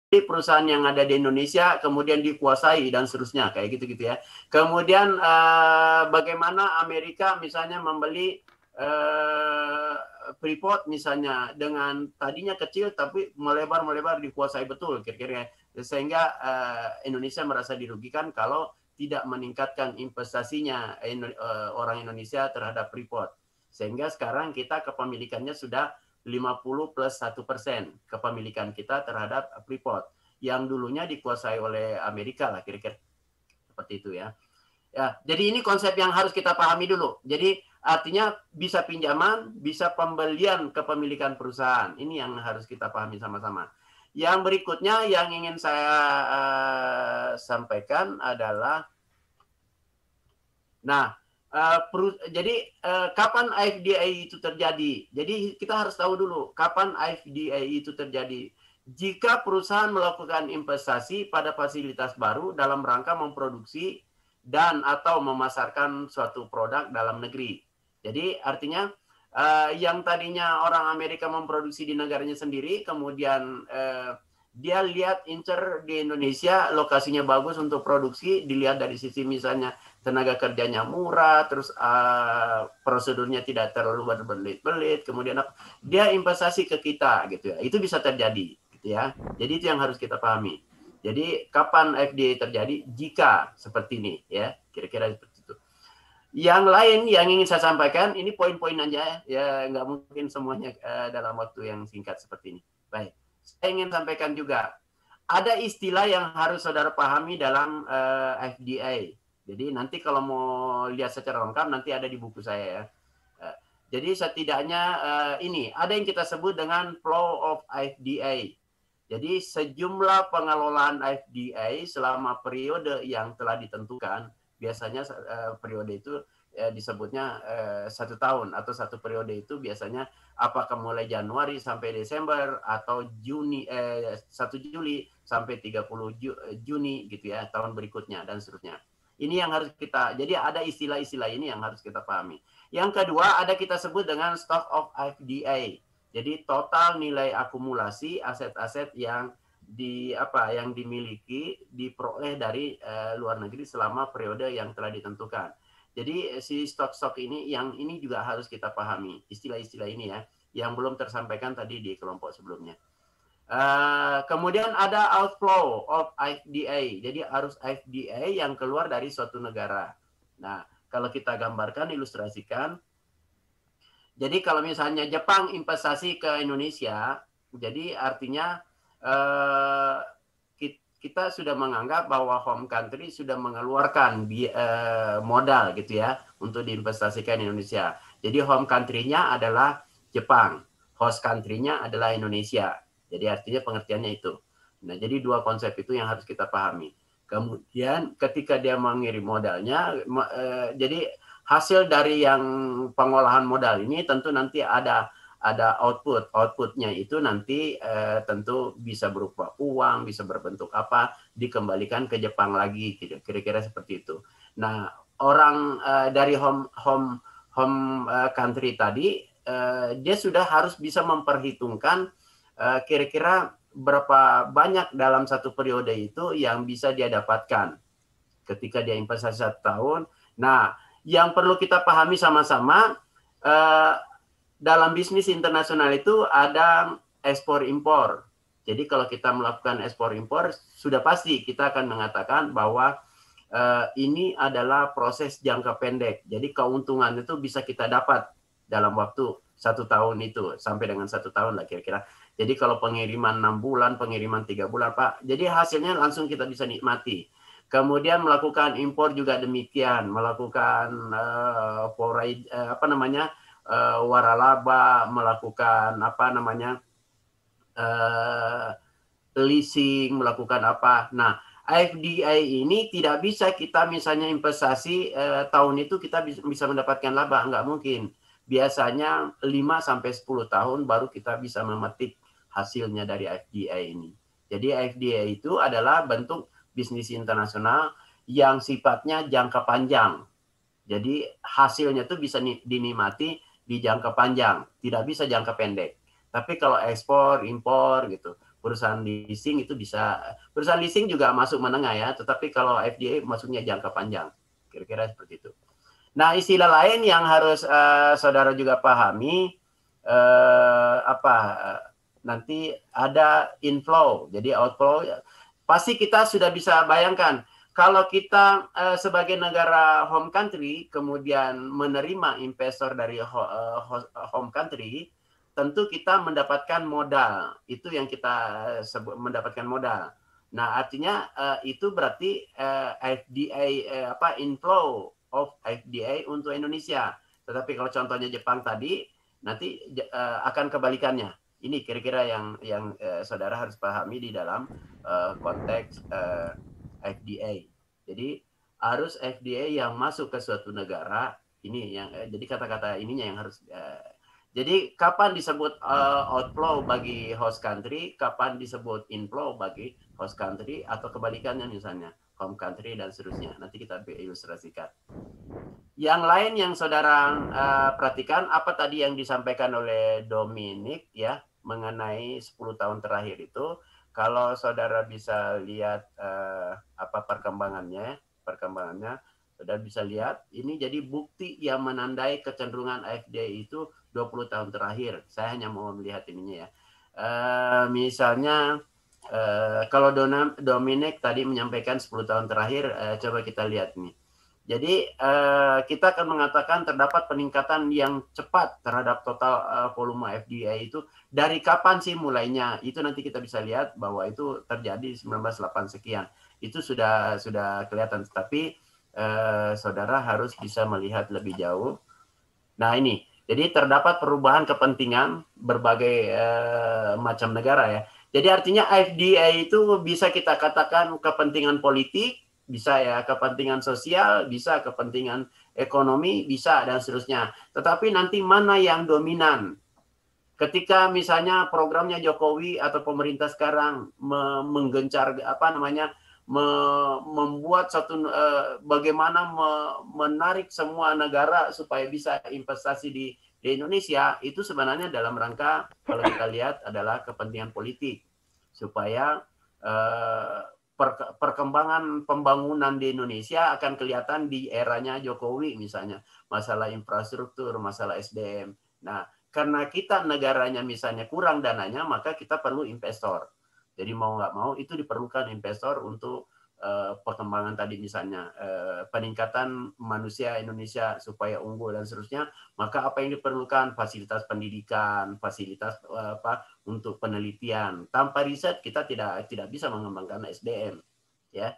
perusahaan yang ada di Indonesia kemudian dikuasai dan seterusnya kayak gitu-gitu ya. Kemudian bagaimana Amerika misalnya membeli Freeport misalnya dengan tadinya kecil tapi melebar dikuasai betul kira-kira, sehingga Indonesia merasa dirugikan kalau tidak meningkatkan investasinya orang Indonesia terhadap Freeport, sehingga sekarang kita kepemilikannya sudah 50 plus 1% kepemilikan kita terhadap Freeport yang dulunya dikuasai oleh Amerika lah kira-kira seperti itu ya. Ya, jadi ini konsep yang harus kita pahami dulu. Jadi artinya bisa pinjaman, bisa pembelian kepemilikan perusahaan. Ini yang harus kita pahami sama-sama. Yang berikutnya yang ingin saya sampaikan adalah, nah, jadi kapan IFDA itu terjadi? Jadi kita harus tahu dulu kapan IFDA itu terjadi. Jika perusahaan melakukan investasi pada fasilitas baru dalam rangka memproduksi dan atau memasarkan suatu produk dalam negeri. Jadi artinya yang tadinya orang Amerika memproduksi di negaranya sendiri, kemudian dia lihat incer di Indonesia lokasinya bagus untuk produksi, dilihat dari sisi misalnya tenaga kerjanya murah, terus prosedurnya tidak terlalu berbelit-belit, kemudian dia investasi ke kita gitu ya. Itu bisa terjadi gitu ya. Jadi itu yang harus kita pahami. Jadi kapan FDA terjadi? Jika seperti ini ya, kira-kira seperti itu. Yang lain yang ingin saya sampaikan, ini poin-poin aja ya, nggak mungkin semuanya dalam waktu yang singkat seperti ini. Baik, saya ingin sampaikan juga, ada istilah yang harus saudara pahami dalam FDA. Jadi nanti kalau mau lihat secara lengkap nanti ada di buku saya ya. Jadi setidaknya ini ada yang kita sebut dengan flow of FDA. Jadi sejumlah pengelolaan FDA selama periode yang telah ditentukan, biasanya periode itu disebutnya 1 tahun, atau satu periode itu biasanya apakah mulai Januari sampai Desember atau 1 Juli sampai 30 Juni gitu ya, tahun berikutnya dan seterusnya. Ini yang harus kita, jadi ada istilah-istilah ini yang harus kita pahami. Yang kedua ada kita sebut dengan stock of FDA. Jadi total nilai akumulasi aset-aset yang yang dimiliki, diperoleh dari luar negeri selama periode yang telah ditentukan. Jadi si stok-stok ini yang ini juga harus kita pahami, istilah-istilah ini ya, yang belum tersampaikan tadi di kelompok sebelumnya. Kemudian ada outflow of FDA, jadi arus FDA yang keluar dari suatu negara. Nah, kalau kita gambarkan, ilustrasikan, jadi kalau misalnya Jepang investasi ke Indonesia, jadi artinya kita sudah menganggap bahwa home country sudah mengeluarkan modal gitu ya untuk diinvestasikan di Indonesia. Jadi home country-nya adalah Jepang, host country-nya adalah Indonesia. Jadi artinya pengertiannya itu. Nah, jadi dua konsep itu yang harus kita pahami. Kemudian ketika dia mengirim modalnya, jadi hasil dari yang pengolahan modal ini tentu nanti ada outputnya itu nanti tentu bisa berupa uang, bisa berbentuk apa, dikembalikan ke Jepang lagi, gitu. Kira-kira seperti itu. Nah, orang dari home country tadi, dia sudah harus bisa memperhitungkan kira-kira berapa banyak dalam satu periode itu yang bisa dia dapatkan ketika dia investasi 1 tahun. Nah, yang perlu kita pahami sama-sama, dalam bisnis internasional itu ada ekspor impor. Jadi kalau kita melakukan ekspor impor, sudah pasti kita akan mengatakan bahwa ini adalah proses jangka pendek. Jadi keuntungan itu bisa kita dapat dalam waktu 1 tahun itu, sampai dengan 1 tahun lah kira-kira. Jadi kalau pengiriman 6 bulan, pengiriman 3 bulan, Pak, jadi hasilnya langsung kita bisa nikmati. Kemudian melakukan impor juga demikian, melakukan waralaba, melakukan leasing, melakukan apa. Nah, FDA ini tidak bisa kita misalnya investasi tahun itu kita bisa mendapatkan laba, nggak mungkin. Biasanya 5-10 tahun baru kita bisa memetik hasilnya dari FDA ini. Jadi FDA itu adalah bentuk bisnis internasional yang sifatnya jangka panjang. Jadi hasilnya itu bisa dinikmati di jangka panjang, tidak bisa jangka pendek. Tapi kalau ekspor, impor gitu, perusahaan leasing itu bisa, perusahaan leasing juga masuk menengah ya, tetapi kalau FDI masuknya jangka panjang, kira-kira seperti itu. Nah, istilah lain yang harus saudara juga pahami, nanti ada inflow, jadi outflow. Pasti kita sudah bisa bayangkan, kalau kita sebagai negara home country kemudian menerima investor dari home country, tentu kita mendapatkan modal. Itu yang kita sebut mendapatkan modal. Nah, artinya itu berarti inflow of FDI untuk Indonesia. Tetapi kalau contohnya Jepang tadi, nanti akan kebalikannya. Ini kira-kira yang saudara harus pahami di dalam konteks FDI. Jadi harus FDI yang masuk ke suatu negara, ini yang jadi kata-kata ininya yang harus jadi kapan disebut outflow bagi host country, kapan disebut inflow bagi host country, atau kebalikannya misalnya home country dan seterusnya. Nanti kita ilustrasikan. Yang lain yang saudara perhatikan, apa tadi yang disampaikan oleh Dominic ya mengenai 10 tahun terakhir itu, kalau saudara bisa lihat apa perkembangannya, saudara bisa lihat ini jadi bukti yang menandai kecenderungan FDI itu 20 tahun terakhir. Saya hanya mau melihat ininya ya. Misalnya kalau Dominic tadi menyampaikan 10 tahun terakhir, coba kita lihat nih. Jadi kita akan mengatakan terdapat peningkatan yang cepat terhadap total volume FDI itu. Dari kapan sih mulainya? Itu nanti kita bisa lihat bahwa itu terjadi 1908 sekian. Itu sudah kelihatan. Tapi saudara harus bisa melihat lebih jauh. Nah ini, jadi terdapat perubahan kepentingan berbagai macam negara ya. Jadi artinya FDI itu bisa kita katakan kepentingan politik, bisa ya kepentingan sosial, bisa kepentingan ekonomi, bisa dan seterusnya. Tetapi nanti mana yang dominan? Ketika misalnya programnya Jokowi atau pemerintah sekarang menggencar membuat satu bagaimana menarik semua negara supaya bisa investasi di Indonesia, itu sebenarnya dalam rangka kalau kita lihat adalah kepentingan politik supaya perkembangan pembangunan di Indonesia akan kelihatan di eranya Jokowi misalnya, masalah infrastruktur, masalah SDM. Nah, karena kita negaranya misalnya kurang dananya, maka kita perlu investor. Jadi mau nggak mau itu diperlukan investor untuk perkembangan tadi misalnya peningkatan manusia Indonesia supaya unggul dan seterusnya. Maka apa yang diperlukan? Fasilitas pendidikan, fasilitas untuk penelitian. Tanpa riset kita tidak bisa mengembangkan SDM, ya.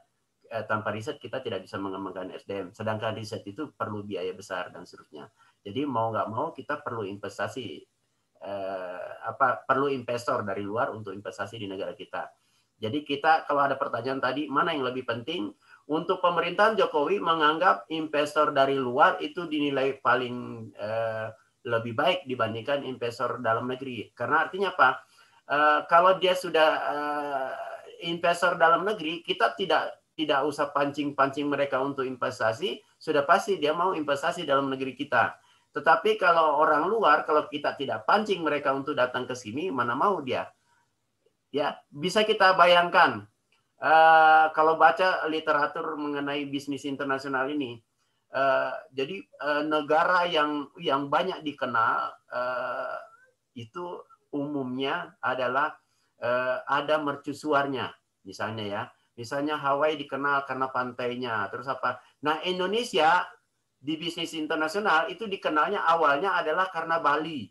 Tanpa riset kita tidak bisa mengembangkan SDM. Sedangkan riset itu perlu biaya besar dan seterusnya. Jadi mau nggak mau kita perlu investasi, perlu investor dari luar untuk investasi di negara kita. Jadi kita kalau ada pertanyaan tadi mana yang lebih penting, untuk pemerintahan Jokowi menganggap investor dari luar itu dinilai paling lebih baik dibandingkan investor dalam negeri. Karena artinya apa? Kalau dia sudah investor dalam negeri, kita tidak usah pancing-pancing mereka untuk investasi, sudah pasti dia mau investasi dalam negeri kita. Tetapi kalau orang luar, kalau kita tidak pancing mereka untuk datang ke sini, mana mau dia? Ya, bisa kita bayangkan kalau baca literatur mengenai bisnis internasional ini, jadi negara yang banyak dikenal itu umumnya adalah ada mercusuarnya, misalnya ya. Misalnya Hawaii dikenal karena pantainya, terus apa? Nah, Indonesia di bisnis internasional itu dikenalnya awalnya adalah karena Bali.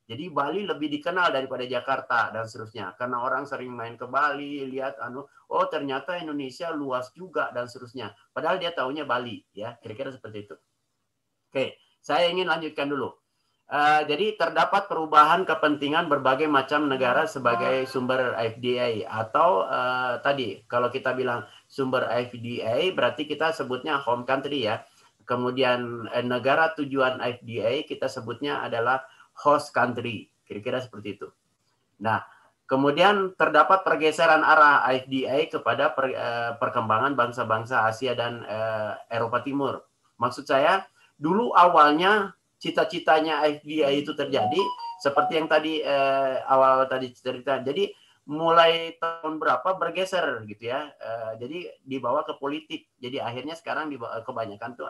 Jadi Bali lebih dikenal daripada Jakarta dan seterusnya. Karena orang sering main ke Bali, lihat oh ternyata Indonesia luas juga dan seterusnya. Padahal dia taunya Bali, ya. Kira-kira seperti itu. Oke, saya ingin lanjutkan dulu. Jadi terdapat perubahan kepentingan berbagai macam negara sebagai sumber FDI atau tadi kalau kita bilang sumber FDI berarti kita sebutnya home country ya. Kemudian negara tujuan FDI kita sebutnya adalah host country, kira-kira seperti itu. Nah, kemudian terdapat pergeseran arah FDI kepada perkembangan bangsa-bangsa Asia dan Eropa Timur. Maksud saya, dulu awalnya cita-citanya FDI itu terjadi seperti yang tadi awal tadi cerita. Jadi mulai tahun berapa bergeser gitu ya. Jadi dibawa ke politik. Jadi akhirnya sekarang kebanyakan tuh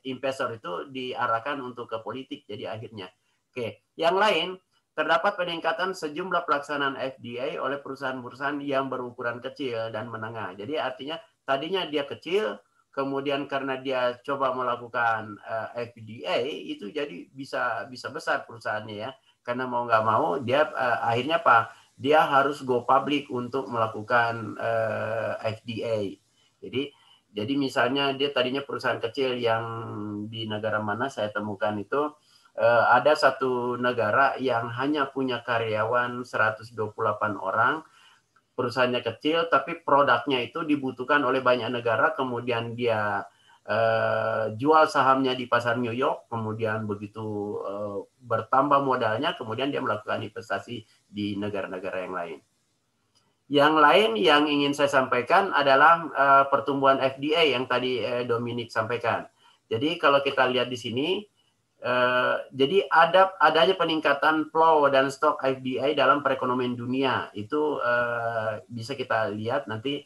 investor itu diarahkan untuk ke politik. Jadi akhirnya. Oke, yang lain terdapat peningkatan sejumlah pelaksanaan FDA oleh perusahaan-perusahaan yang berukuran kecil dan menengah. Jadi artinya tadinya dia kecil, kemudian karena dia coba melakukan FDA itu jadi bisa besar perusahaannya ya. Karena mau nggak mau dia akhirnya apa? Dia harus go public untuk melakukan FDA. Jadi misalnya dia tadinya perusahaan kecil yang di negara mana saya temukan itu ada satu negara yang hanya punya karyawan 128 orang, perusahaannya kecil, tapi produknya itu dibutuhkan oleh banyak negara, kemudian dia jual sahamnya di pasar New York, kemudian begitu bertambah modalnya, kemudian dia melakukan investasi di negara-negara yang lain. Yang lain yang ingin saya sampaikan adalah pertumbuhan FDA yang tadi Dominic sampaikan. Jadi kalau kita lihat di sini, jadi adanya peningkatan flow dan stok FDA dalam perekonomian dunia itu bisa kita lihat nanti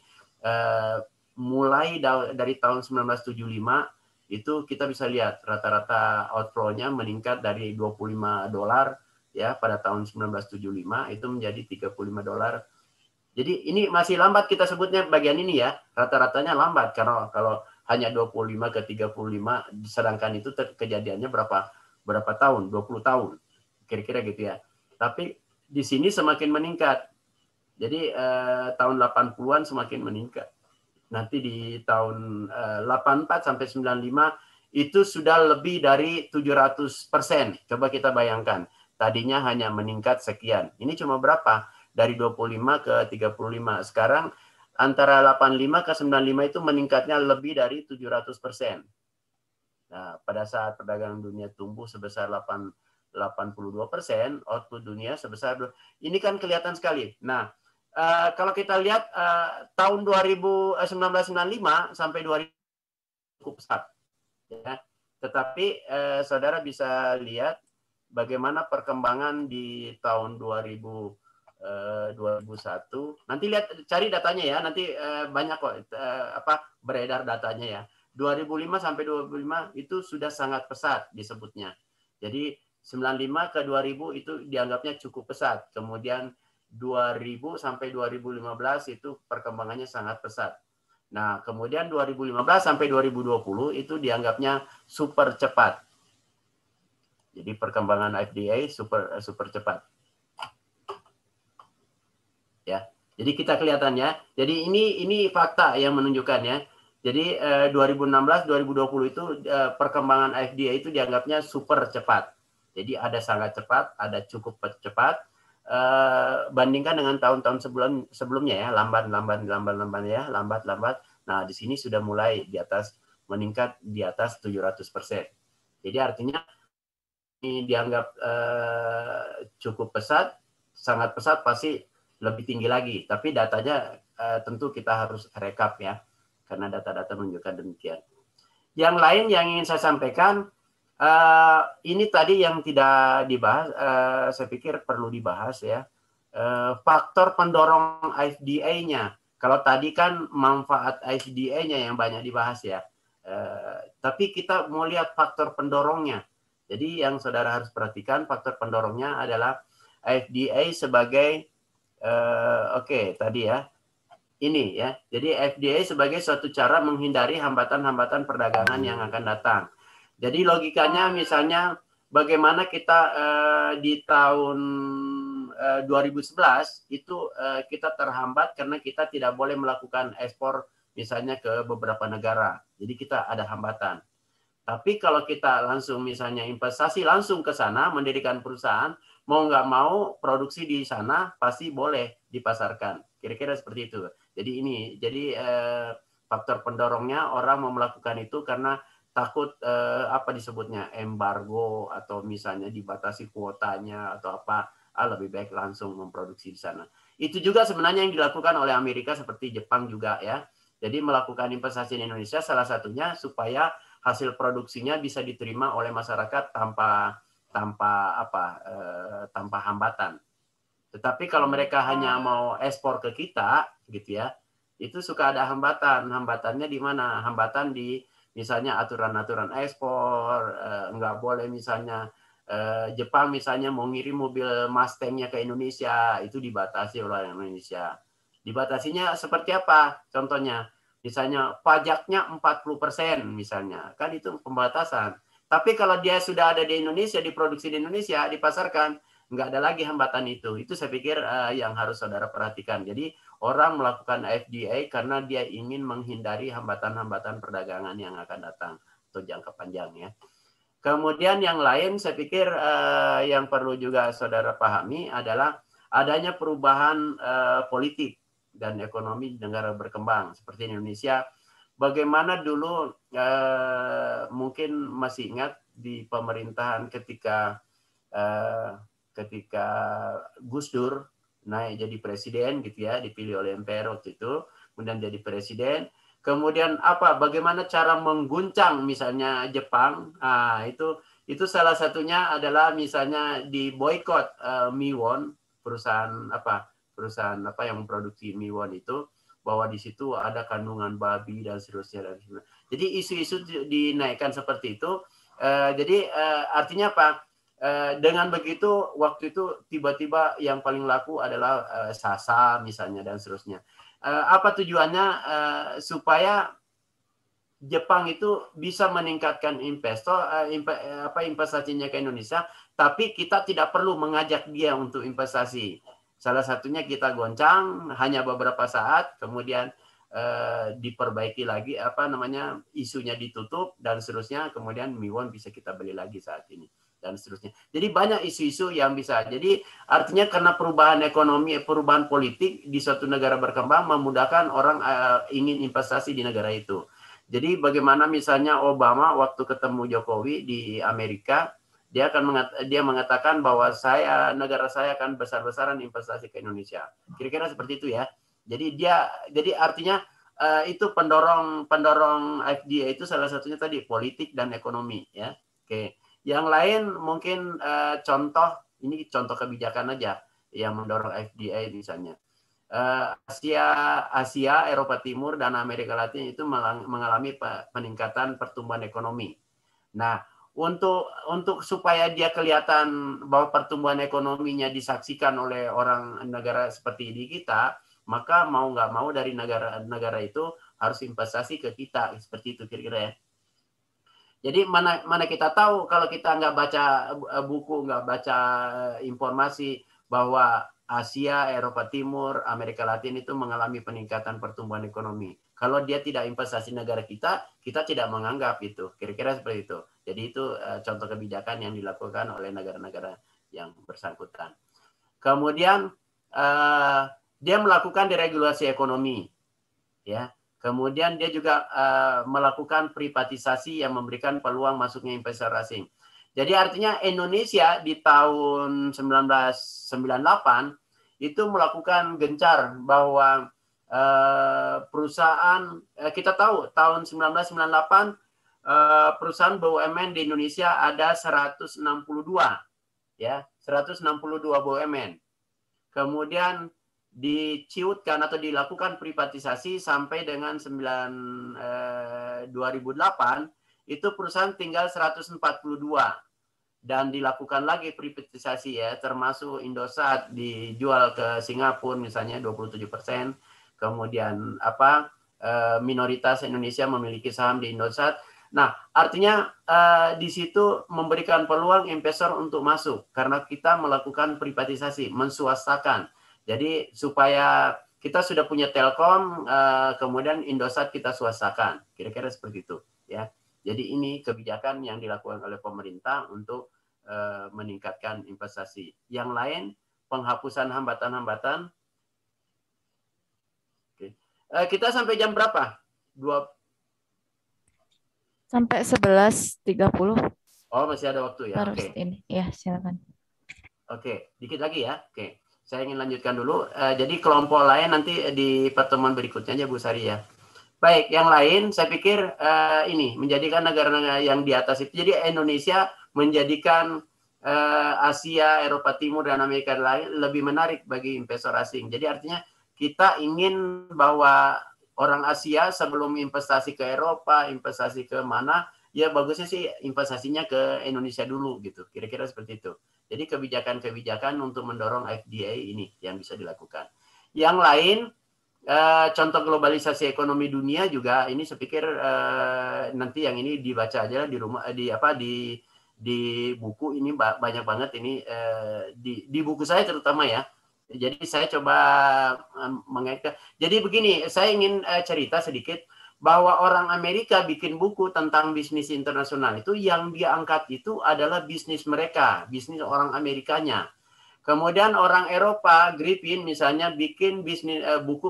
mulai dari tahun 1975 itu kita bisa lihat rata-rata outflow-nya meningkat dari $25 ya pada tahun 1975 itu menjadi $35. Jadi ini masih lambat kita sebutnya bagian ini ya, rata-ratanya lambat karena kalau hanya 25 ke 35 sedangkan itu kejadiannya berapa tahun, 20 tahun. Kira-kira gitu ya. Tapi di sini semakin meningkat. Jadi tahun 80-an semakin meningkat. Nanti di tahun 84 sampai 95 itu sudah lebih dari 700%. Coba kita bayangkan. Tadinya hanya meningkat sekian. Ini cuma berapa? Dari 25 ke 35. Sekarang antara 85 ke 95 itu meningkatnya lebih dari 700%. Nah, pada saat perdagangan dunia tumbuh sebesar 82%, output dunia sebesar, ini kan kelihatan sekali. Nah, kalau kita lihat tahun 1995 sampai 2000 cukup pesat. Ya. Tetapi saudara bisa lihat bagaimana perkembangan di tahun 2001. Nanti lihat cari datanya ya, nanti banyak kok beredar datanya ya. 2005 sampai 2005 itu sudah sangat pesat disebutnya. Jadi 95 ke 2000 itu dianggapnya cukup pesat. Kemudian 2000 sampai 2015 itu perkembangannya sangat pesat. Nah, kemudian 2015 sampai 2020 itu dianggapnya super cepat. Jadi perkembangan FDA super cepat. Ya. Jadi kita kelihatan ya. Jadi ini fakta yang menunjukkan ya. Jadi 2016 2020 itu perkembangan FDA itu dianggapnya super cepat. Jadi ada sangat cepat, ada cukup cepat. Bandingkan dengan tahun-tahun sebelumnya ya, lambat ya, lambat. Nah, di sini sudah mulai di atas meningkat di atas 700%. Jadi artinya ini dianggap cukup pesat, sangat pesat pasti lebih tinggi lagi. Tapi datanya tentu kita harus rekap ya, karena data-data menunjukkan demikian. Yang lain yang ingin saya sampaikan, ini tadi yang tidak dibahas, saya pikir perlu dibahas ya. Faktor pendorong FDA-nya. Kalau tadi kan manfaat FDA-nya yang banyak dibahas ya. Tapi kita mau lihat faktor pendorongnya. Jadi yang saudara harus perhatikan faktor pendorongnya adalah FDA sebagai tadi ya. Ini ya. Jadi FDA sebagai suatu cara menghindari hambatan-hambatan perdagangan yang akan datang. Jadi logikanya misalnya bagaimana kita di tahun 2011 itu kita terhambat karena kita tidak boleh melakukan ekspor misalnya ke beberapa negara. Jadi kita ada hambatan. Tapi kalau kita langsung misalnya investasi langsung ke sana, mendirikan perusahaan, mau nggak mau produksi di sana pasti boleh dipasarkan. Kira-kira seperti itu. Jadi faktor pendorongnya orang mau melakukan itu karena takut disebutnya embargo atau misalnya dibatasi kuotanya atau lebih baik langsung memproduksi di sana. Itu juga sebenarnya yang dilakukan oleh Amerika seperti Jepang juga ya. Jadi melakukan investasi di Indonesia salah satunya supaya hasil produksinya bisa diterima oleh masyarakat tanpa hambatan. Tetapi kalau mereka hanya mau ekspor ke kita, gitu ya, itu suka ada hambatan. Hambatannya di mana? Hambatan di misalnya aturan-aturan ekspor, nggak boleh misalnya Jepang misalnya mau ngirim mobil Mustang-nya ke Indonesia, itu dibatasi oleh Indonesia. Dibatasinya seperti apa? Contohnya, misalnya pajaknya 40% misalnya, kan itu pembatasan. Tapi kalau dia sudah ada di Indonesia, diproduksi di Indonesia, dipasarkan, nggak ada lagi hambatan itu. Itu saya pikir yang harus saudara perhatikan. Jadi orang melakukan FDI karena dia ingin menghindari hambatan-hambatan perdagangan yang akan datang atau jangka panjang ya. Kemudian yang lain saya pikir yang perlu juga saudara pahami adalah adanya perubahan politik dan ekonomi di negara berkembang seperti Indonesia. Bagaimana dulu mungkin masih ingat di pemerintahan ketika Gus Dur naik jadi presiden gitu ya, dipilih oleh MPR waktu itu, kemudian jadi presiden. Kemudian bagaimana cara mengguncang misalnya Jepang? Itu salah satunya adalah misalnya di boykot Miwon, perusahaan yang memproduksi Miwon itu, bahwa di situ ada kandungan babi dan seterusnya. Jadi isu-isu dinaikkan seperti itu. Jadi artinya apa? Dengan begitu waktu itu tiba-tiba yang paling laku adalah Sasa misalnya dan seterusnya. Apa tujuannya? Supaya Jepang itu bisa meningkatkan investasinya ke Indonesia, tapi kita tidak perlu mengajak dia untuk investasi. Salah satunya kita goncang hanya beberapa saat, kemudian diperbaiki lagi isunya ditutup dan seterusnya, kemudian Miwon bisa kita beli lagi saat ini dan seterusnya. Jadi banyak isu-isu yang bisa. Jadi artinya karena perubahan ekonomi, perubahan politik di suatu negara berkembang memudahkan orang ingin investasi di negara itu. Jadi bagaimana misalnya Obama waktu ketemu Jokowi di Amerika, dia mengatakan bahwa negara saya akan besar-besaran investasi ke Indonesia. Kira-kira seperti itu ya. Jadi artinya itu pendorong FDI itu salah satunya tadi politik dan ekonomi ya. Oke. Yang lain mungkin ini contoh kebijakan aja yang mendorong FDI misalnya. Asia, Eropa Timur, dan Amerika Latin itu mengalami peningkatan pertumbuhan ekonomi. Nah, untuk supaya dia kelihatan bahwa pertumbuhan ekonominya disaksikan oleh orang negara seperti di kita, maka mau nggak mau dari negara itu harus investasi ke kita, seperti itu kira-kira ya. Jadi mana kita tahu kalau kita nggak baca buku, nggak baca informasi bahwa Asia, Eropa Timur, Amerika Latin itu mengalami peningkatan pertumbuhan ekonomi. Kalau dia tidak investasi negara kita tidak menganggap itu. Kira-kira seperti itu. Jadi itu contoh kebijakan yang dilakukan oleh negara-negara yang bersangkutan. Kemudian dia melakukan deregulasi ekonomi, ya. Kemudian dia juga melakukan privatisasi yang memberikan peluang masuknya investor asing. Jadi artinya Indonesia di tahun 1998 itu melakukan gencar bahwa perusahaan, kita tahu tahun 1998 perusahaan BUMN di Indonesia ada 162, ya, 162 BUMN. Kemudian diciutkan atau dilakukan privatisasi sampai dengan 2008 itu perusahaan tinggal 142 dan dilakukan lagi privatisasi ya, termasuk Indosat dijual ke Singapura misalnya 27%, kemudian minoritas Indonesia memiliki saham di Indosat. Nah, artinya di situ memberikan peluang investor untuk masuk karena kita melakukan privatisasi, menswastakan. Jadi supaya kita sudah punya Telkom, kemudian Indosat kita swastakan, kira-kira seperti itu, ya. Jadi ini kebijakan yang dilakukan oleh pemerintah untuk meningkatkan investasi. Yang lain, penghapusan hambatan-hambatan. Oke. Kita sampai jam berapa? Sampai 11.30. Oh, masih ada waktu ya. Oke. Ini. Ya, silakan. Oke, dikit lagi ya. Oke. Saya ingin lanjutkan dulu. Jadi kelompok lain nanti di pertemuan berikutnya aja Bu Sari ya. Baik, yang lain saya pikir ini menjadikan negara-negara yang di atas itu. Jadi Indonesia menjadikan Asia, Eropa Timur, dan Amerika lain lebih menarik bagi investor asing. Jadi artinya kita ingin bahwa orang Asia sebelum investasi ke Eropa, investasi ke mana, ya bagusnya sih investasinya ke Indonesia dulu gitu. Kira-kira seperti itu. Jadi kebijakan-kebijakan untuk mendorong FDI ini yang bisa dilakukan. Yang lain, contoh globalisasi ekonomi dunia juga ini saya pikir nanti yang ini dibaca aja di rumah di buku ini banyak banget ini di buku saya terutama ya. Jadi saya coba mengaitkan. Jadi begini, saya ingin cerita sedikit bahwa orang Amerika bikin buku tentang bisnis internasional itu yang diangkat itu adalah bisnis mereka, bisnis orang Amerikanya. Kemudian orang Eropa, Griffin misalnya bikin buku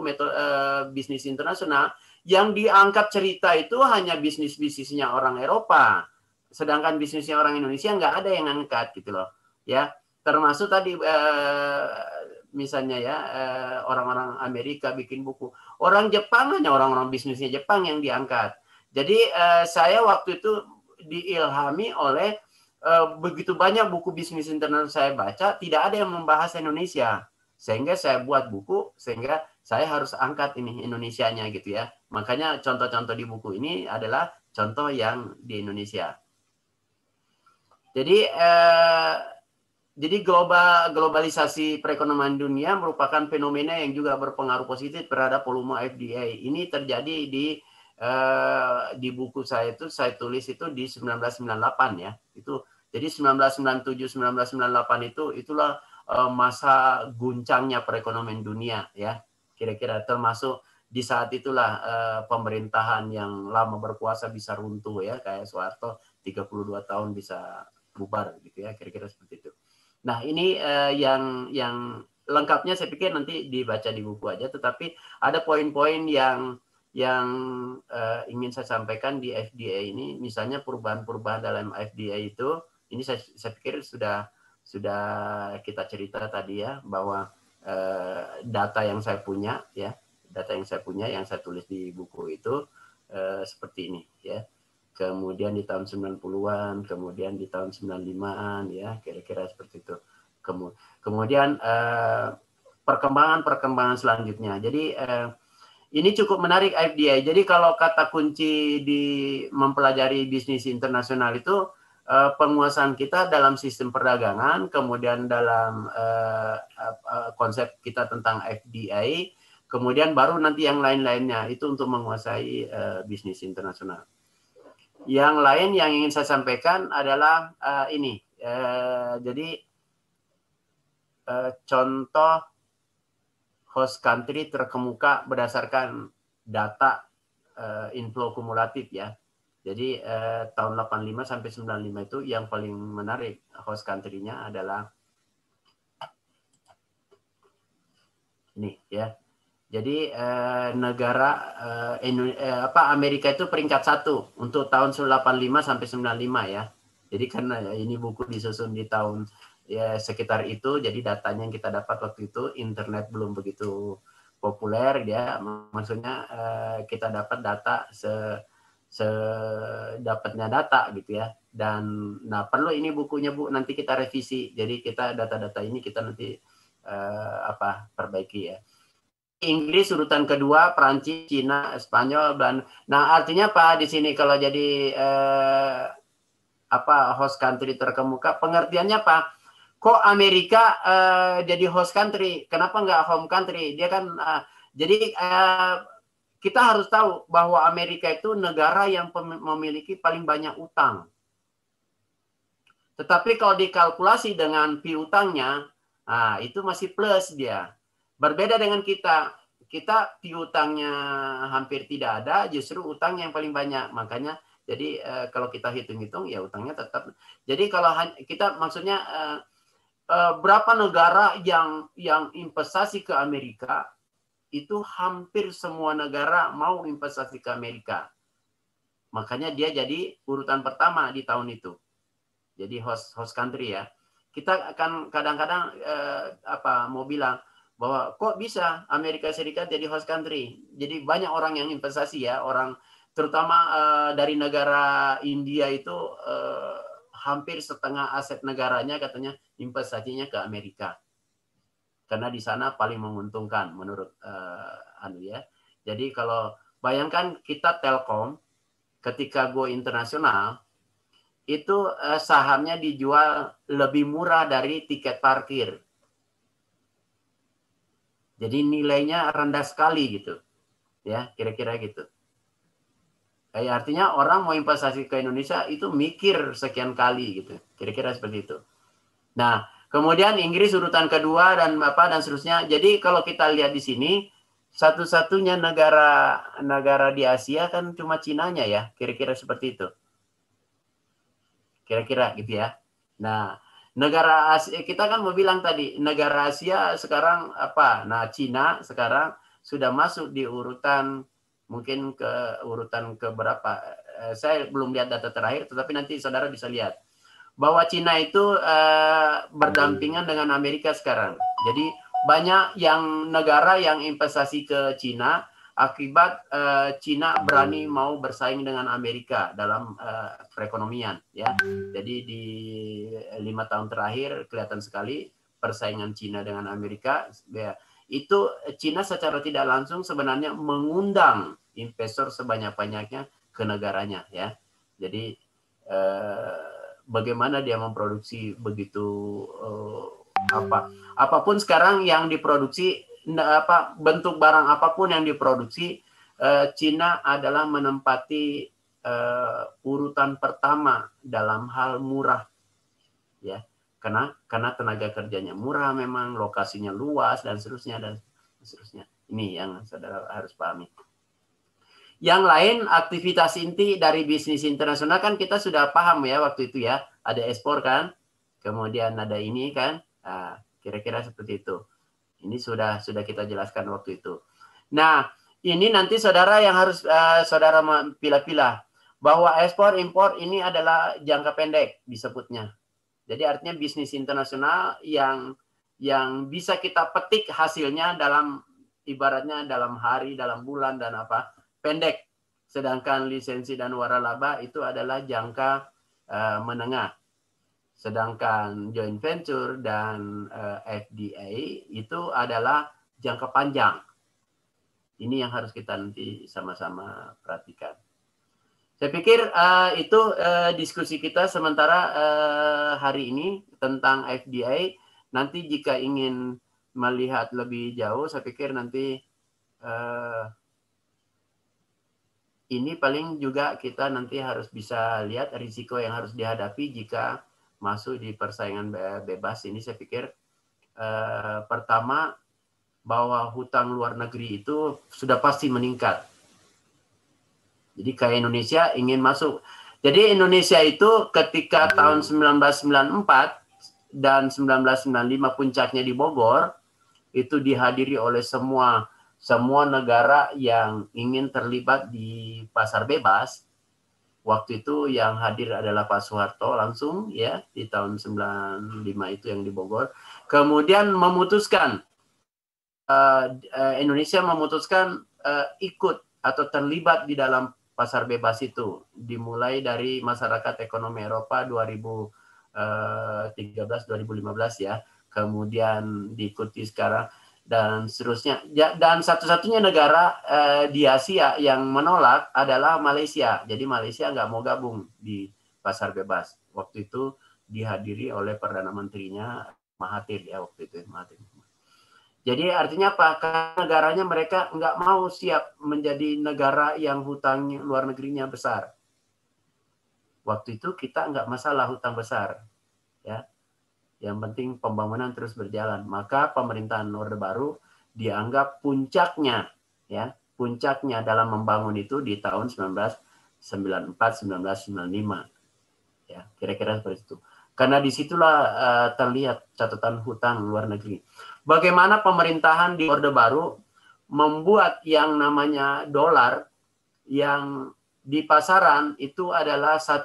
bisnis internasional yang diangkat cerita itu hanya bisnisnya orang Eropa. Sedangkan bisnisnya orang Indonesia nggak ada yang angkat gitu loh. Ya, termasuk tadi misalnya ya orang-orang Amerika bikin buku. Orang Jepang hanya orang-orang bisnisnya Jepang yang diangkat. Jadi saya waktu itu diilhami oleh begitu banyak buku bisnis internasional saya baca, tidak ada yang membahas Indonesia. Sehingga saya buat buku, sehingga saya harus angkat ini Indonesianya gitu ya. Makanya contoh-contoh di buku ini adalah contoh yang di Indonesia. Jadi globalisasi perekonomian dunia merupakan fenomena yang juga berpengaruh positif terhadap volume FDI. Ini terjadi di buku saya itu, saya tulis itu di 1998 ya. Itu jadi 1997-1998 itulah masa guncangnya perekonomian dunia ya. Kira-kira termasuk di saat itulah pemerintahan yang lama berkuasa bisa runtuh ya, kayak Soeharto 32 tahun bisa bubar gitu ya, kira-kira seperti itu. Nah, ini yang lengkapnya saya pikir nanti dibaca di buku aja, tetapi ada poin-poin yang ingin saya sampaikan di FDA ini, misalnya perubahan-perubahan dalam FDA itu, ini saya pikir sudah kita cerita tadi ya, bahwa data yang saya punya yang saya tulis di buku itu seperti ini ya. Kemudian di tahun 90-an, kemudian di tahun 95-an ya, kira-kira seperti itu. Kemudian perkembangan selanjutnya. Jadi ini cukup menarik FDI. Jadi kalau kata kunci di mempelajari bisnis internasional itu penguasaan kita dalam sistem perdagangan, kemudian dalam konsep kita tentang FDI, kemudian baru nanti yang lain-lainnya itu untuk menguasai bisnis internasional. Yang lain yang ingin saya sampaikan adalah ini. Jadi contoh host country terkemuka berdasarkan data inflow kumulatif ya. Jadi tahun 85 sampai 95 itu yang paling menarik host country-nya adalah ini ya. Jadi negara Amerika itu peringkat 1 untuk tahun 85 sampai 95 ya. Jadi karena ini buku disusun di tahun ya sekitar itu, jadi datanya yang kita dapat waktu itu internet belum begitu populer ya. Maksudnya kita dapat data sedapatnya data gitu ya. Dan perlu ini bukunya Bu, nanti kita revisi. Jadi kita data-data ini kita nanti perbaiki ya. Inggris urutan kedua, Prancis, Cina, Spanyol, Belanda. Nah, artinya Pak di sini kalau jadi host country terkemuka, pengertiannya Pak, kok Amerika jadi host country, kenapa nggak home country? Dia kan jadi kita harus tahu bahwa Amerika itu negara yang memiliki paling banyak utang. Tetapi kalau dikalkulasi dengan piutangnya, itu masih plus dia. Berbeda dengan kita piutangnya hampir tidak ada, justru utang yang paling banyak. Makanya jadi kalau kita hitung-hitung ya utangnya tetap. Jadi kalau kita maksudnya berapa negara yang investasi ke Amerika, itu hampir semua negara mau investasi ke Amerika. Makanya dia jadi urutan pertama di tahun itu. Jadi host country ya. Kita akan kadang-kadang mau bilang bahwa kok bisa Amerika Serikat jadi host country. Jadi banyak orang yang investasi ya, orang terutama dari negara India itu hampir setengah aset negaranya katanya investasinya ke Amerika. Karena di sana paling menguntungkan menurut Jadi kalau bayangkan kita Telkom ketika go internasional itu sahamnya dijual lebih murah dari tiket parkir. Jadi nilainya rendah sekali gitu. Ya, kira-kira gitu. Artinya orang mau investasi ke Indonesia itu mikir sekian kali gitu. Kira-kira seperti itu. Nah, kemudian Inggris urutan kedua dan seterusnya. Jadi kalau kita lihat di sini satu-satunya negara di Asia kan cuma Cinanya ya, kira-kira seperti itu. Kira-kira gitu ya. Nah, negara Asia, kita kan mau bilang tadi, negara Asia sekarang apa? Nah, Cina sekarang sudah masuk di urutan, mungkin ke urutan ke berapa. Saya belum lihat data terakhir, tetapi nanti saudara bisa lihat. Bahwa Cina itu berdampingan dengan Amerika sekarang. Jadi banyak yang negara yang investasi ke Cina, akibat Cina berani mau bersaing dengan Amerika dalam perekonomian ya. Jadi di 5 tahun terakhir kelihatan sekali persaingan Cina dengan Amerika ya. Itu Cina secara tidak langsung sebenarnya mengundang investor sebanyak-banyaknya ke negaranya ya. Jadi bagaimana dia memproduksi begitu apapun sekarang yang diproduksi bentuk barang apapun yang diproduksi, Cina adalah menempati urutan pertama dalam hal murah, ya, karena tenaga kerjanya murah, memang lokasinya luas dan seterusnya. Ini yang saudara harus pahami. Yang lain, aktivitas inti dari bisnis internasional kan kita sudah paham ya waktu itu ya, ada ekspor kan, kemudian ada ini kan, kira-kira seperti itu. Ini sudah kita jelaskan waktu itu. Nah, ini nanti saudara yang harus saudara pilah-pilah bahwa ekspor impor ini adalah jangka pendek disebutnya. Jadi artinya bisnis internasional yang bisa kita petik hasilnya dalam ibaratnya dalam hari, dalam bulan dan pendek. Sedangkan lisensi dan waralaba itu adalah jangka menengah. Sedangkan joint venture dan FDA itu adalah jangka panjang. Ini yang harus kita nanti sama-sama perhatikan. Saya pikir itu diskusi kita sementara hari ini tentang FDA. Nanti jika ingin melihat lebih jauh, saya pikir nanti ini paling juga kita nanti harus bisa lihat risiko yang harus dihadapi jika masuk di persaingan bebas. Ini saya pikir pertama bahwa hutang luar negeri itu sudah pasti meningkat. Jadi kayak Indonesia ingin masuk. Jadi Indonesia itu ketika tahun 1994 dan 1995 puncaknya di Bogor, itu dihadiri oleh semua negara yang ingin terlibat di pasar bebas. Waktu itu yang hadir adalah Pak Soeharto langsung ya di tahun 95 itu yang di Bogor. Kemudian memutuskan Indonesia memutuskan ikut atau terlibat di dalam pasar bebas itu, dimulai dari Masyarakat Ekonomi Eropa 2013-2015 ya, kemudian diikuti sekarang dan seterusnya. Dan satu-satunya negara di Asia yang menolak adalah Malaysia. Jadi Malaysia nggak mau gabung di pasar bebas. Waktu itu dihadiri oleh Perdana Menterinya Mahathir ya waktu itu. Mahathir. Jadi artinya apa? Karena negaranya mereka nggak mau siap menjadi negara yang hutang luar negerinya besar. Waktu itu kita nggak masalah hutang besar, ya. Yang penting pembangunan terus berjalan. Maka pemerintahan Orde Baru dianggap puncaknya, ya, puncaknya dalam membangun itu di tahun 1994-1995, ya, kira-kira seperti itu. Karena disitulah terlihat catatan hutang luar negeri. Bagaimana pemerintahan di Orde Baru membuat yang namanya dolar yang di pasaran itu adalah $1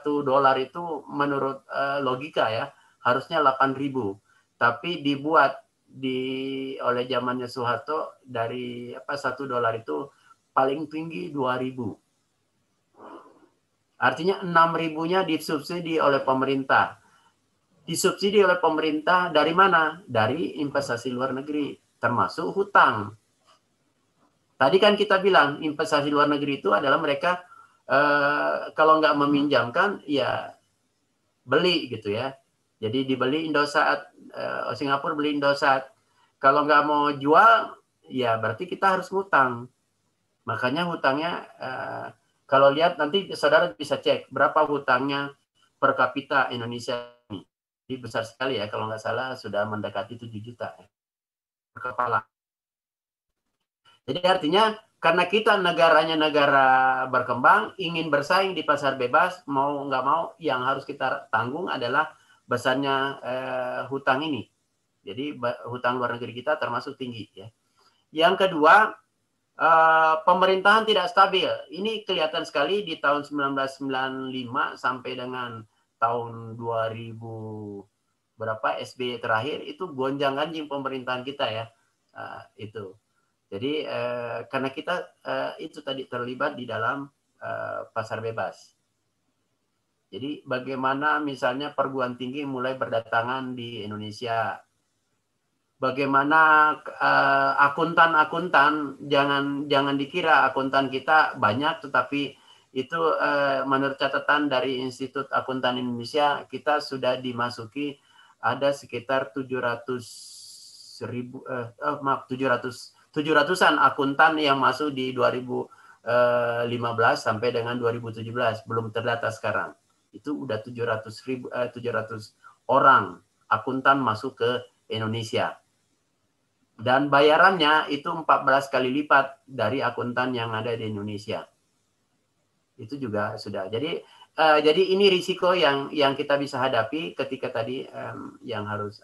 itu menurut logika ya harusnya 8.000, tapi dibuat oleh zamannya Soeharto dari $1 itu paling tinggi 2.000. Artinya 6.000-nya disubsidi oleh pemerintah. Disubsidi oleh pemerintah dari mana? Dari investasi luar negeri, termasuk hutang. Tadi kan kita bilang investasi luar negeri itu adalah mereka kalau nggak meminjamkan, ya beli gitu ya. Jadi dibeli Indosat, Singapura beli Indosat. Kalau nggak mau jual, ya berarti kita harus ngutang. Makanya hutangnya, kalau lihat nanti saudara bisa cek berapa hutangnya per kapita Indonesia ini. Jadi besar sekali ya, kalau nggak salah sudah mendekati 7 juta per kepala. Jadi artinya karena kita negaranya negara berkembang, ingin bersaing di pasar bebas, mau nggak mau yang harus kita tanggung adalah besarnya hutang ini. Jadi hutang luar negeri kita termasuk tinggi ya. Yang kedua, pemerintahan tidak stabil. Ini kelihatan sekali di tahun 1995 sampai dengan tahun 2000 berapa SBY terakhir, itu gonjang-ganjing pemerintahan kita ya. Itu. Jadi karena kita itu tadi terlibat di dalam pasar bebas. Jadi bagaimana misalnya perguruan tinggi mulai berdatangan di Indonesia. Bagaimana akuntan-akuntan, jangan dikira akuntan kita banyak, tetapi itu menurut catatan dari Institut Akuntan Indonesia, kita sudah dimasuki ada sekitar 700-an akuntan yang masuk di 2015 sampai dengan 2017, belum terdata sekarang. Itu udah 700 orang akuntan masuk ke Indonesia. Dan bayarannya itu 14 kali lipat dari akuntan yang ada di Indonesia. Itu juga sudah. Jadi ini risiko yang kita bisa hadapi ketika tadi yang harus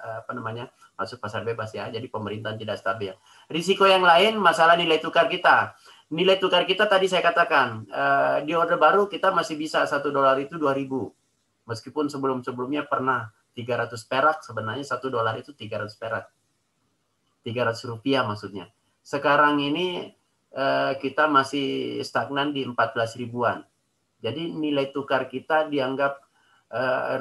masuk pasar bebas ya. Jadi pemerintahan tidak stabil. Risiko yang lain masalah nilai tukar kita. Nilai tukar kita tadi saya katakan di Orde Baru kita masih bisa $1 itu 2.000. Meskipun sebelum-sebelumnya pernah 300 perak, sebenarnya $1 itu 300 perak. 300 rupiah maksudnya. Sekarang ini kita masih stagnan di 14 ribuan. Jadi nilai tukar kita dianggap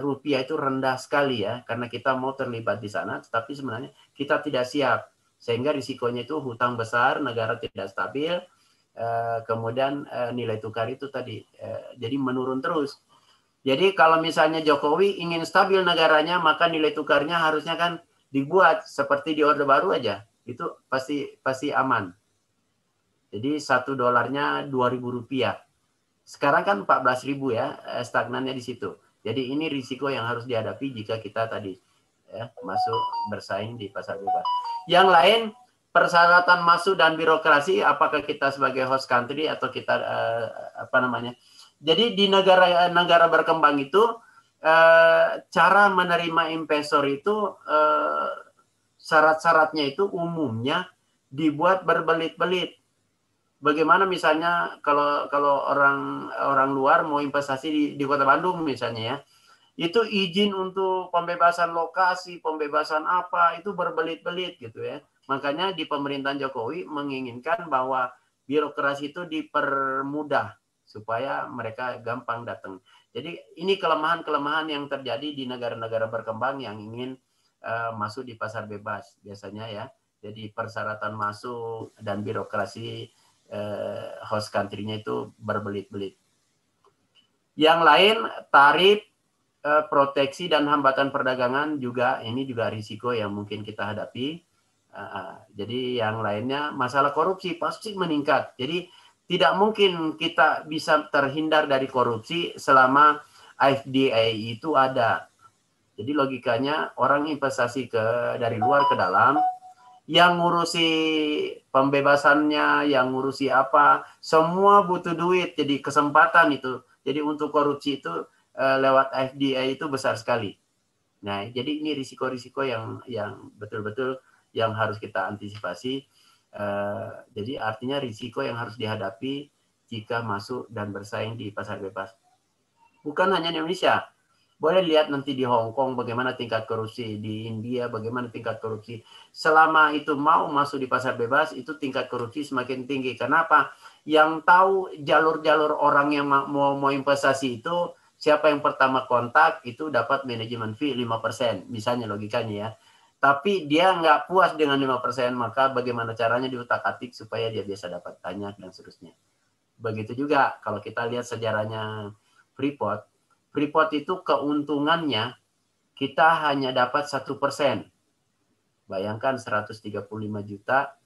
rupiah itu rendah sekali ya, karena kita mau terlibat di sana, tetapi sebenarnya kita tidak siap. Sehingga risikonya itu hutang besar, negara tidak stabil, kemudian nilai tukar itu tadi jadi menurun terus. Jadi kalau misalnya Jokowi ingin stabil negaranya, maka nilai tukarnya harusnya kan dibuat seperti di Orde Baru aja, itu pasti aman. Jadi $1-nya 2.000 rupiah. Sekarang kan 14.000 ya, stagnannya di situ. Jadi ini risiko yang harus dihadapi jika kita tadi ya, masuk bersaing di pasar bebas. Yang lain, persyaratan masuk dan birokrasi, apakah kita sebagai host country atau kita Jadi di negara berkembang itu cara menerima investor itu syarat-syaratnya itu umumnya dibuat berbelit-belit. Bagaimana misalnya kalau orang luar mau investasi di Kota Bandung misalnya ya, itu izin untuk pembebasan lokasi, pembebasan apa, itu berbelit-belit gitu ya. Makanya di pemerintahan Jokowi menginginkan bahwa birokrasi itu dipermudah supaya mereka gampang datang. Jadi ini kelemahan-kelemahan yang terjadi di negara-negara berkembang yang ingin masuk di pasar bebas biasanya ya. Jadi persyaratan masuk dan birokrasi host country-nya itu berbelit-belit. Yang lain, tarif, proteksi dan hambatan perdagangan juga, ini juga risiko yang mungkin kita hadapi. Jadi yang lainnya, masalah korupsi pasti meningkat. Jadi tidak mungkin kita bisa terhindar dari korupsi selama IFDI itu ada. Jadi logikanya orang investasi dari luar ke dalam, yang ngurusi pembebasannya, yang ngurusi apa, semua butuh duit. Jadi kesempatan itu. Jadi untuk korupsi itu lewat FDI itu besar sekali. Nah, jadi ini risiko-risiko yang betul-betul yang harus kita antisipasi. Jadi artinya risiko yang harus dihadapi jika masuk dan bersaing di pasar bebas. Bukan hanya di Indonesia, Boleh lihat nanti di Hong Kong bagaimana tingkat korupsi, di India bagaimana tingkat korupsi. Selama itu mau masuk di pasar bebas, itu tingkat korupsi semakin tinggi. Kenapa? Yang tahu jalur-jalur orang yang mau investasi itu, siapa yang pertama kontak, itu dapat manajemen fee 5%. Misalnya logikanya ya. Tapi dia nggak puas dengan 5%, maka bagaimana caranya diutak-atik supaya dia bisa dapat banyak dan seterusnya. Begitu juga kalau kita lihat sejarahnya Freeport, Freeport itu keuntungannya kita hanya dapat 1%. Bayangkan 135 juta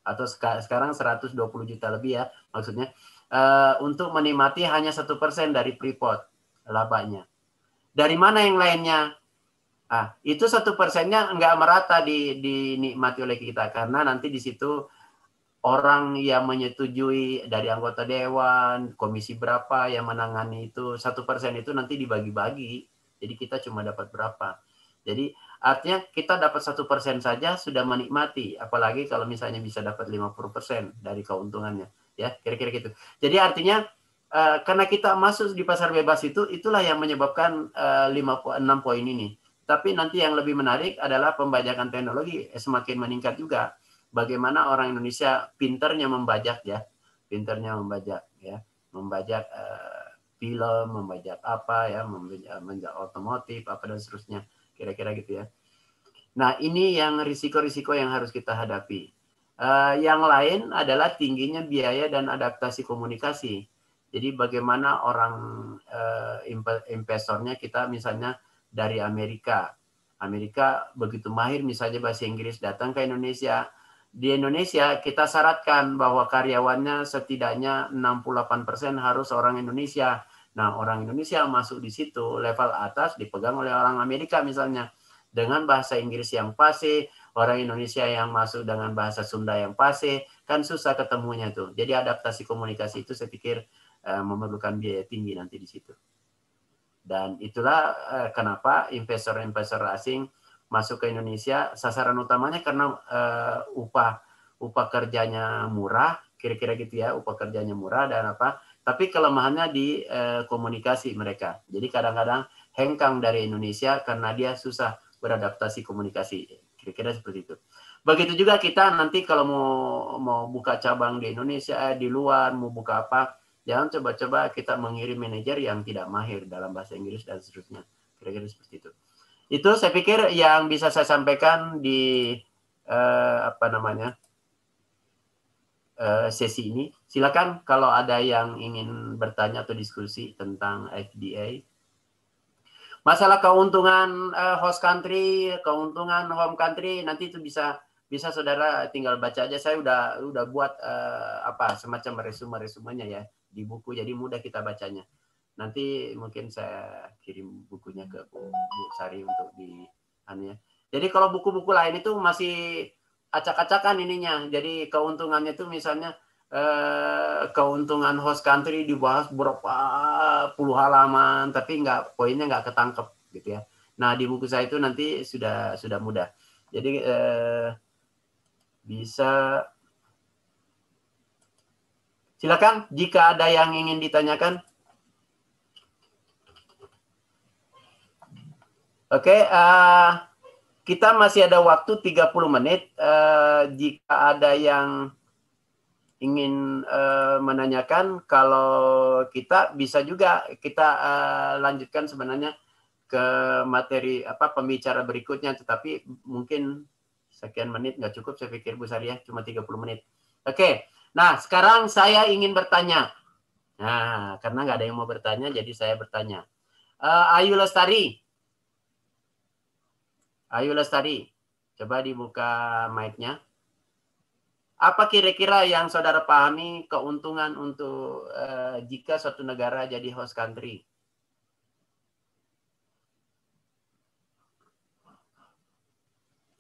atau sekarang 120 juta lebih ya maksudnya untuk menikmati hanya 1% dari Freeport labanya. Dari mana yang lainnya? Itu 1%-nya nggak merata dinikmati oleh kita karena nanti di situ orang yang menyetujui dari anggota dewan, komisi berapa yang menangani itu, 1% itu nanti dibagi-bagi. Jadi kita cuma dapat berapa. Jadi artinya kita dapat 1% saja sudah menikmati. Apalagi kalau misalnya bisa dapat 50% dari keuntungannya. Ya, kira-kira gitu. Jadi artinya karena kita masuk di pasar bebas itu, itulah yang menyebabkan 6 poin ini. Tapi nanti yang lebih menarik adalah pembajakan teknologi semakin meningkat juga. Bagaimana orang Indonesia pinternya membajak ya, membajak film, membajak apa ya, membajak otomotif apa dan seterusnya, kira-kira gitu ya. Nah ini yang risiko-risiko yang harus kita hadapi. Yang lain adalah tingginya biaya dan adaptasi komunikasi. Jadi bagaimana orang investornya kita misalnya dari Amerika begitu mahir misalnya bahasa Inggris datang ke Indonesia. Di Indonesia kita syaratkan bahwa karyawannya setidaknya 68% harus orang Indonesia. Nah, orang Indonesia masuk di situ, level atas dipegang oleh orang Amerika misalnya. Dengan bahasa Inggris yang fasih, orang Indonesia yang masuk dengan bahasa Sunda yang fasih, kan susah ketemunya tuh. Jadi adaptasi komunikasi itu saya pikir memerlukan biaya tinggi nanti di situ. Dan itulah kenapa investor-investor asing masuk ke Indonesia, sasaran utamanya karena upah kerjanya murah, kira-kira gitu ya, upah kerjanya murah dan apa. Tapi kelemahannya di komunikasi mereka. Jadi kadang-kadang hengkang dari Indonesia karena dia susah beradaptasi komunikasi. Kira-kira seperti itu. Begitu juga kita nanti kalau mau buka cabang di Indonesia, di luar, mau buka apa, jangan coba-coba kita mengirim manajer yang tidak mahir dalam bahasa Inggris dan seterusnya. Kira-kira seperti itu. Itu saya pikir yang bisa saya sampaikan di sesi ini. Silakan kalau ada yang ingin bertanya atau diskusi tentang FDA. Masalah keuntungan host country, keuntungan home country, nanti itu bisa saudara tinggal baca aja. Saya udah buat semacam resumenya ya di buku, jadi mudah kita bacanya. Nanti mungkin saya kirim bukunya ke Bu Sari untuk ya. Jadi kalau buku-buku lain itu masih acak-acakan ininya. Jadi keuntungannya itu misalnya keuntungan host country dibahas berapa puluh halaman, tapi poinnya nggak ketangkep gitu ya. Nah di buku saya itu nanti sudah mudah. Jadi bisa silakan jika ada yang ingin ditanyakan. Oke, kita masih ada waktu 30 menit. Jika ada yang ingin menanyakan, kalau kita bisa juga kita lanjutkan sebenarnya ke materi pembicara berikutnya, tetapi mungkin sekian menit nggak cukup, saya pikir Bu Sari ya, cuma 30 menit. Oke, nah sekarang saya ingin bertanya. Nah, karena nggak ada yang mau bertanya, jadi saya bertanya. Ayu Lestari, coba dibuka mic-nya. Apa kira-kira yang saudara pahami keuntungan untuk jika suatu negara jadi host country?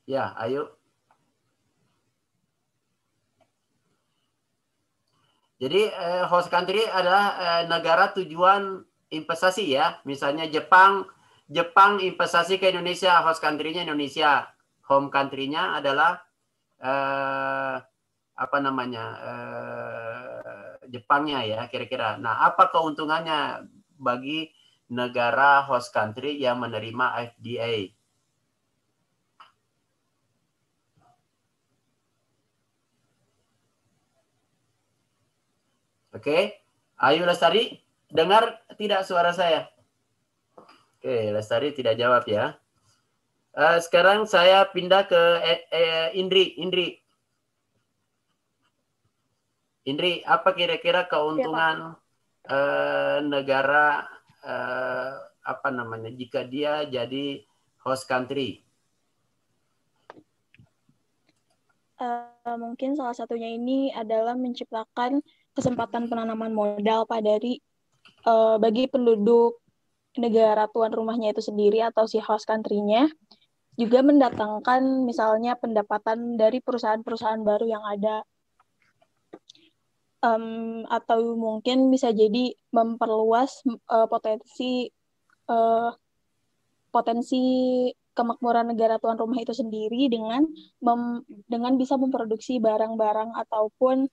Ya, ayo. Jadi host country adalah negara tujuan investasi ya. Misalnya Jepang investasi ke Indonesia, host country-nya Indonesia. Home country-nya adalah Jepangnya ya kira-kira. Nah, apa keuntungannya bagi negara host country yang menerima FDA. Oke, Ayu Lestari, dengar tidak suara saya? Oke, Lestari tidak jawab ya. Sekarang saya pindah ke Indri. Indri, apa kira-kira keuntungan negara apa namanya jika dia jadi host country? Mungkin salah satunya ini adalah menciptakan kesempatan penanaman modal bagi penduduk negara tuan rumahnya itu sendiri atau si host country-nya, juga mendatangkan misalnya pendapatan dari perusahaan-perusahaan baru yang ada, atau mungkin bisa jadi memperluas potensi kemakmuran negara tuan rumah itu sendiri dengan bisa memproduksi barang-barang ataupun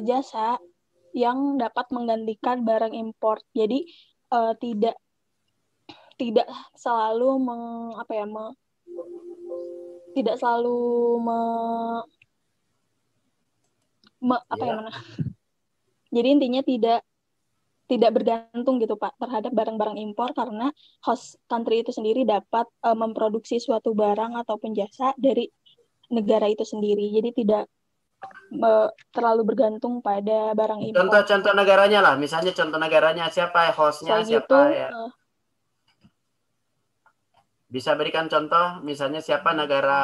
jasa yang dapat menggantikan barang impor. Jadi tidak selalu Jadi intinya tidak bergantung gitu Pak terhadap barang-barang impor, karena host country itu sendiri dapat memproduksi suatu barang ataupun jasa dari negara itu sendiri. Jadi tidak terlalu bergantung pada barang impor. Contoh-contoh negaranya lah, misalnya contoh negaranya siapa hostnya, siapa ya. Bisa berikan contoh, misalnya siapa negara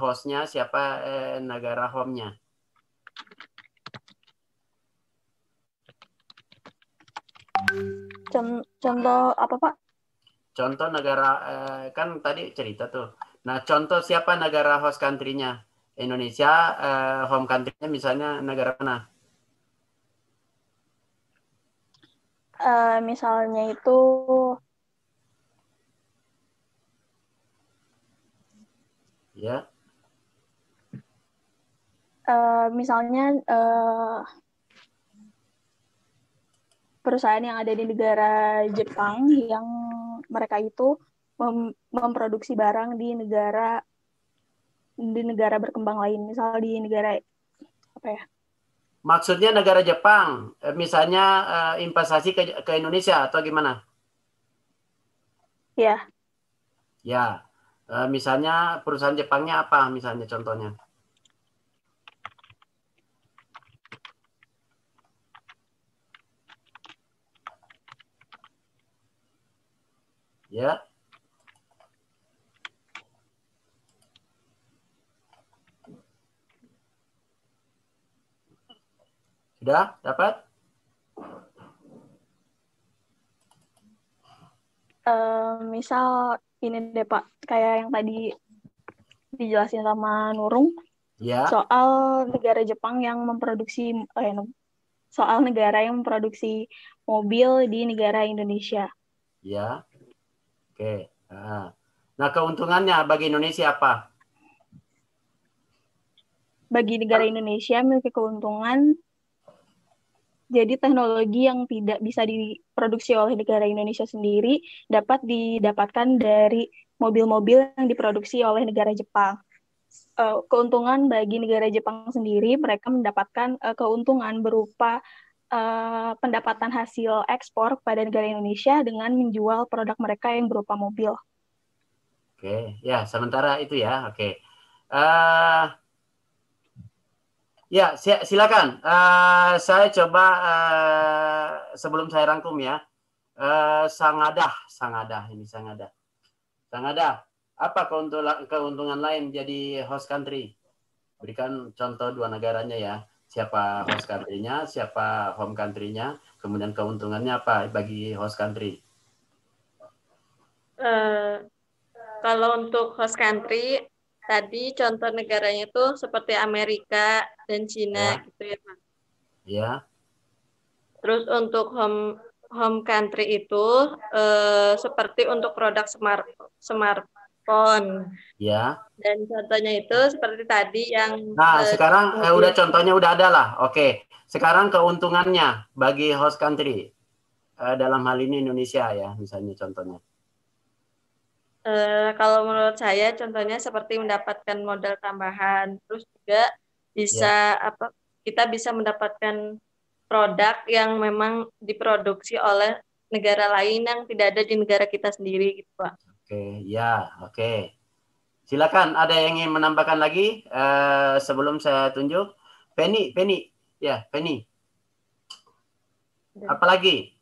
hostnya, siapa negara home-nya. Contoh apa Pak? Contoh negara, kan tadi cerita tuh. Nah, contoh siapa negara host country-nya? Indonesia, home country-nya misalnya negara mana? Misalnya itu ya. Misalnya perusahaan yang ada di negara Jepang yang mereka itu memproduksi barang di negara berkembang lain, misal di negara apa ya? Maksudnya negara Jepang, misalnya investasi ke Indonesia atau gimana? Ya. Ya, misalnya perusahaan Jepangnya apa? Misalnya contohnya. Ya. Sudah dapat? Misal ini deh Pak, kayak yang tadi dijelasin sama Nurung, ya. Soal negara Jepang yang memproduksi soal negara yang memproduksi mobil di negara Indonesia. Ya. Oke. Nah, keuntungannya bagi Indonesia apa? Bagi negara Indonesia memiliki keuntungan, jadi teknologi yang tidak bisa diproduksi oleh negara Indonesia sendiri dapat didapatkan dari mobil-mobil yang diproduksi oleh negara Jepang. Keuntungan bagi negara Jepang sendiri, mereka mendapatkan keuntungan berupa pendapatan hasil ekspor pada negara Indonesia dengan menjual produk mereka yang berupa mobil. Oke, ya sementara itu ya. Oke. Ya, silakan. Saya coba sebelum saya rangkum ya. Sangadah. Apa keuntungan lain jadi host country? Berikan contoh dua negaranya ya. Siapa host country-nya, siapa home country-nya, kemudian keuntungannya apa bagi host country? Kalau untuk host country, tadi contoh negaranya itu seperti Amerika dan Cina gitu ya Pak. Ya. Terus untuk home country itu seperti untuk produk smartphone. Ya. Dan contohnya itu seperti tadi yang. Nah, sekarang udah contohnya udah ada lah. Oke. Sekarang keuntungannya bagi host country. dalam hal ini Indonesia ya, misalnya contohnya. Kalau menurut saya contohnya seperti mendapatkan modal tambahan, terus juga Ya. bisa kita bisa mendapatkan produk yang memang diproduksi oleh negara lain yang tidak ada di negara kita sendiri gitu, Pak. Oke, ya, oke. Silakan, ada yang ingin menambahkan lagi sebelum saya tunjuk? Penny, ya, Penny. Apalagi?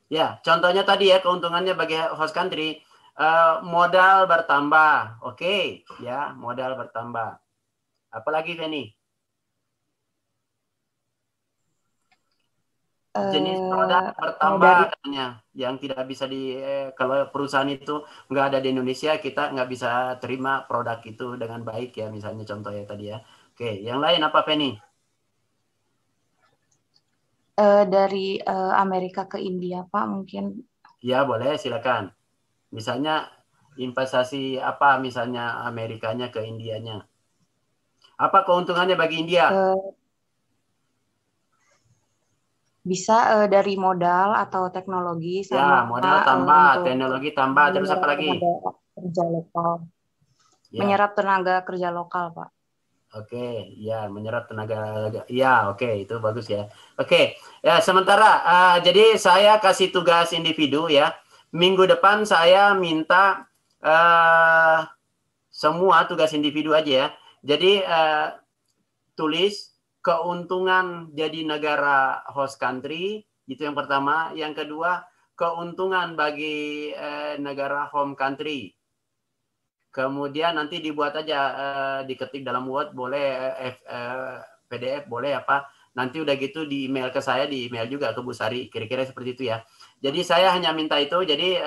Ya, contohnya tadi ya keuntungannya bagi host country, modal bertambah, oke, ya modal bertambah. Apalagi Penny? Jenis produk bertambah katanya, yang tidak bisa kalau perusahaan itu nggak ada di Indonesia, kita nggak bisa terima produk itu dengan baik ya, misalnya contohnya tadi ya. Oke, yang lain apa Penny? Dari Amerika ke India, Pak, mungkin. Ya, boleh, silakan. Misalnya investasi apa, misalnya Amerikanya ke Indianya. Apa keuntungannya bagi India? Bisa dari modal atau teknologi Ya, sama modal tambah, untuk teknologi tambah, terus apa lagi? Kerja lokal. Ya. Menyerap tenaga kerja lokal, Pak. Oke, ya menyerap tenaga. Ya, oke, itu bagus ya. Oke, ya sementara jadi saya kasih tugas individu ya. Minggu depan saya minta semua tugas individu aja ya. Jadi tulis keuntungan jadi negara host country, itu yang pertama. Yang kedua, keuntungan bagi negara home country. Kemudian nanti dibuat aja, diketik dalam Word, boleh PDF, boleh apa. Nanti udah gitu di email ke saya, di email juga ke Bu Sari, kira-kira seperti itu ya. Jadi saya hanya minta itu, jadi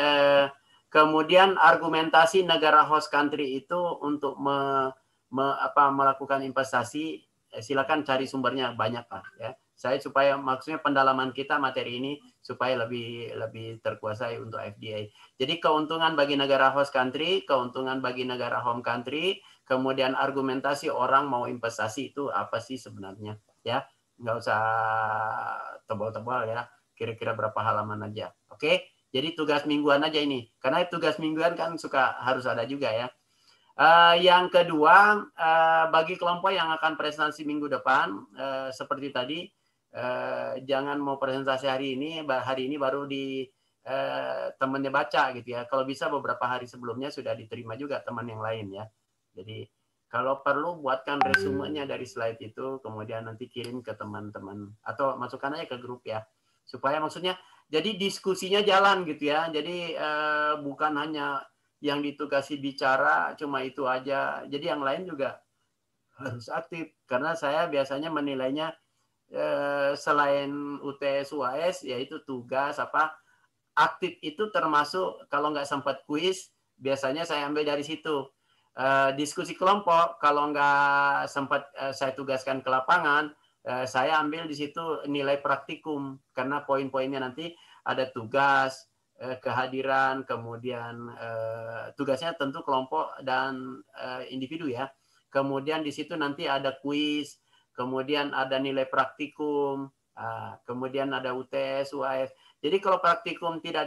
kemudian argumentasi negara host country itu untuk melakukan investasi, silakan cari sumbernya banyak lah ya. Saya supaya maksudnya pendalaman kita materi ini supaya lebih terkuasai untuk FDI. Jadi keuntungan bagi negara host country, keuntungan bagi negara home country, kemudian argumentasi orang mau investasi itu apa sih sebenarnya ya. Nggak usah tebal-tebal ya, kira-kira berapa halaman aja. Oke, jadi tugas mingguan aja ini. Karena tugas mingguan kan harus ada juga ya. Yang kedua, bagi kelompok yang akan presentasi minggu depan, seperti tadi, jangan mau presentasi hari ini baru di temannya baca gitu ya. Kalau bisa beberapa hari sebelumnya sudah diterima juga teman yang lain ya. Jadi kalau perlu buatkan resumenya dari slide itu, kemudian nanti kirim ke teman-teman atau masukkan aja ke grup ya. Supaya maksudnya jadi diskusinya jalan gitu ya. Jadi bukan hanya yang ditugasi bicara cuma itu aja. Jadi yang lain juga harus aktif karena saya biasanya menilainya selain UTS UAS yaitu tugas apa aktif itu termasuk kalau nggak sempat kuis biasanya saya ambil dari situ. Diskusi kelompok kalau nggak sempat saya tugaskan ke lapangan saya ambil di situ nilai praktikum karena poin-poinnya nanti ada tugas, kehadiran, kemudian tugasnya tentu kelompok dan individu ya. Kemudian di situ nanti ada kuis, kemudian ada nilai praktikum, kemudian ada UTS, UAS. Jadi kalau praktikum tidak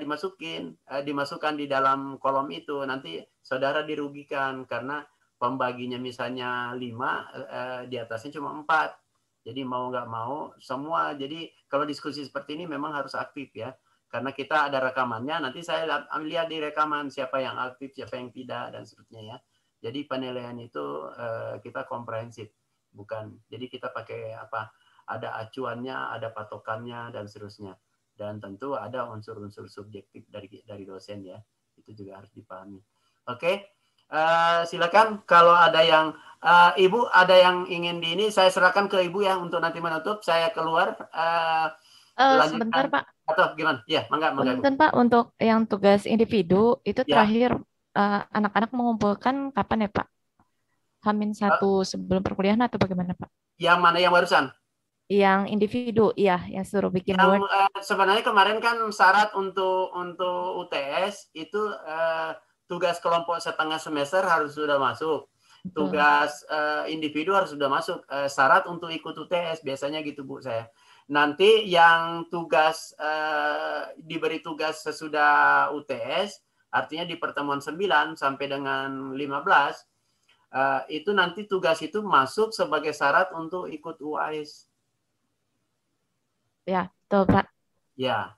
dimasukkan di dalam kolom itu, nanti saudara dirugikan karena pembaginya misalnya 5, di atasnya cuma 4. Jadi mau nggak mau semua. Jadi kalau diskusi seperti ini memang harus aktif ya. Karena kita ada rekamannya, nanti saya lihat di rekaman siapa yang aktif, siapa yang tidak, dan seterusnya ya. Jadi penilaian itu kita komprehensif, bukan. Jadi kita pakai apa? Ada acuannya, ada patokannya, dan seterusnya. Dan tentu ada unsur-unsur subjektif dari dosen ya. Itu juga harus dipahami. Oke, silakan kalau ada yang Ibu ada yang ingin ini, saya serahkan ke Ibu ya untuk nanti menutup. Saya keluar. Sebentar Pak. Atau gimana? Ya, mangga. Punten Pak, untuk yang tugas individu itu Ya. terakhir anak-anak mengumpulkan kapan ya Pak? H-1 sebelum perkuliahan atau bagaimana Pak? Yang mana yang barusan? Yang individu, iya, yang suruh bikin Word. Sebenarnya kemarin kan syarat untuk UTS itu tugas kelompok setengah semester harus sudah masuk. Betul. tugas individu harus sudah masuk syarat untuk ikut UTS biasanya gitu Bu saya. Nanti yang tugas diberi tugas sesudah UTS, artinya di pertemuan 9 sampai dengan 15 itu nanti tugas itu masuk sebagai syarat untuk ikut UAS. Ya, betul Pak. Ya.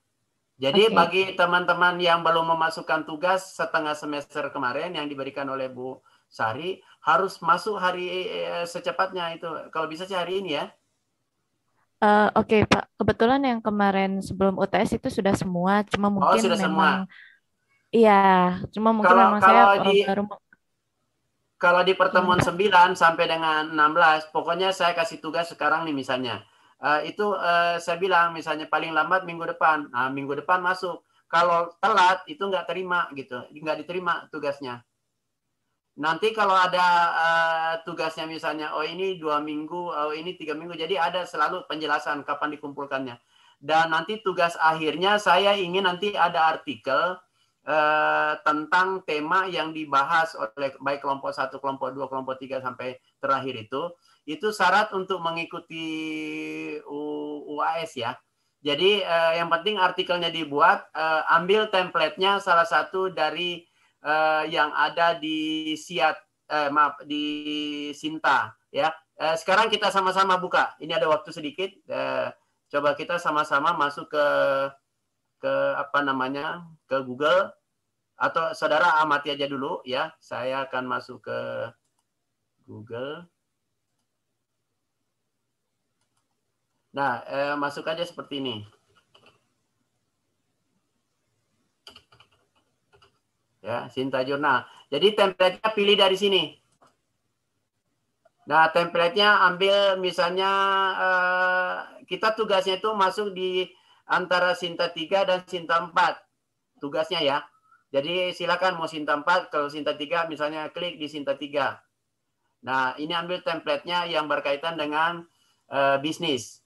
Jadi Oke. bagi teman-teman yang belum memasukkan tugas setengah semester kemarin yang diberikan oleh Bu Sari, harus masuk hari secepatnya itu. Kalau bisa sih hari ini ya. Oke Pak, kebetulan yang kemarin sebelum UTS itu sudah semua, cuma Oh, mungkin sudah semua. memang, iya, cuma mungkin memang saya baru kalau di pertemuan gimana, 9 sampai dengan 16, pokoknya saya kasih tugas sekarang nih misalnya. Itu saya bilang misalnya paling lambat minggu depan. Nah, minggu depan masuk. Kalau telat itu nggak terima gitu, nggak diterima tugasnya. Nanti kalau ada tugasnya misalnya, oh ini 2 minggu, oh ini 3 minggu, jadi ada selalu penjelasan kapan dikumpulkannya. Dan nanti tugas akhirnya saya ingin nanti ada artikel tentang tema yang dibahas oleh baik kelompok 1, kelompok 2, kelompok 3 sampai terakhir itu syarat untuk mengikuti UAS ya. Jadi yang penting artikelnya dibuat, ambil template-nya salah satu dari yang ada di di Sinta ya. Sekarang kita sama-sama buka. Ini ada waktu sedikit. Coba kita sama-sama masuk ke apa namanya, ke Google, atau saudara amati aja dulu ya. Saya akan masuk ke Google. Nah, masuk aja seperti ini. Ya, Sinta Jurnal. Jadi template-nya pilih dari sini. Nah, template-nya ambil misalnya kita tugasnya itu masuk di antara Sinta 3 dan Sinta 4. Tugasnya ya. Jadi silakan mau Sinta 4, kalau Sinta 3 misalnya klik di Sinta 3. Nah, ini ambil template-nya yang berkaitan dengan bisnis.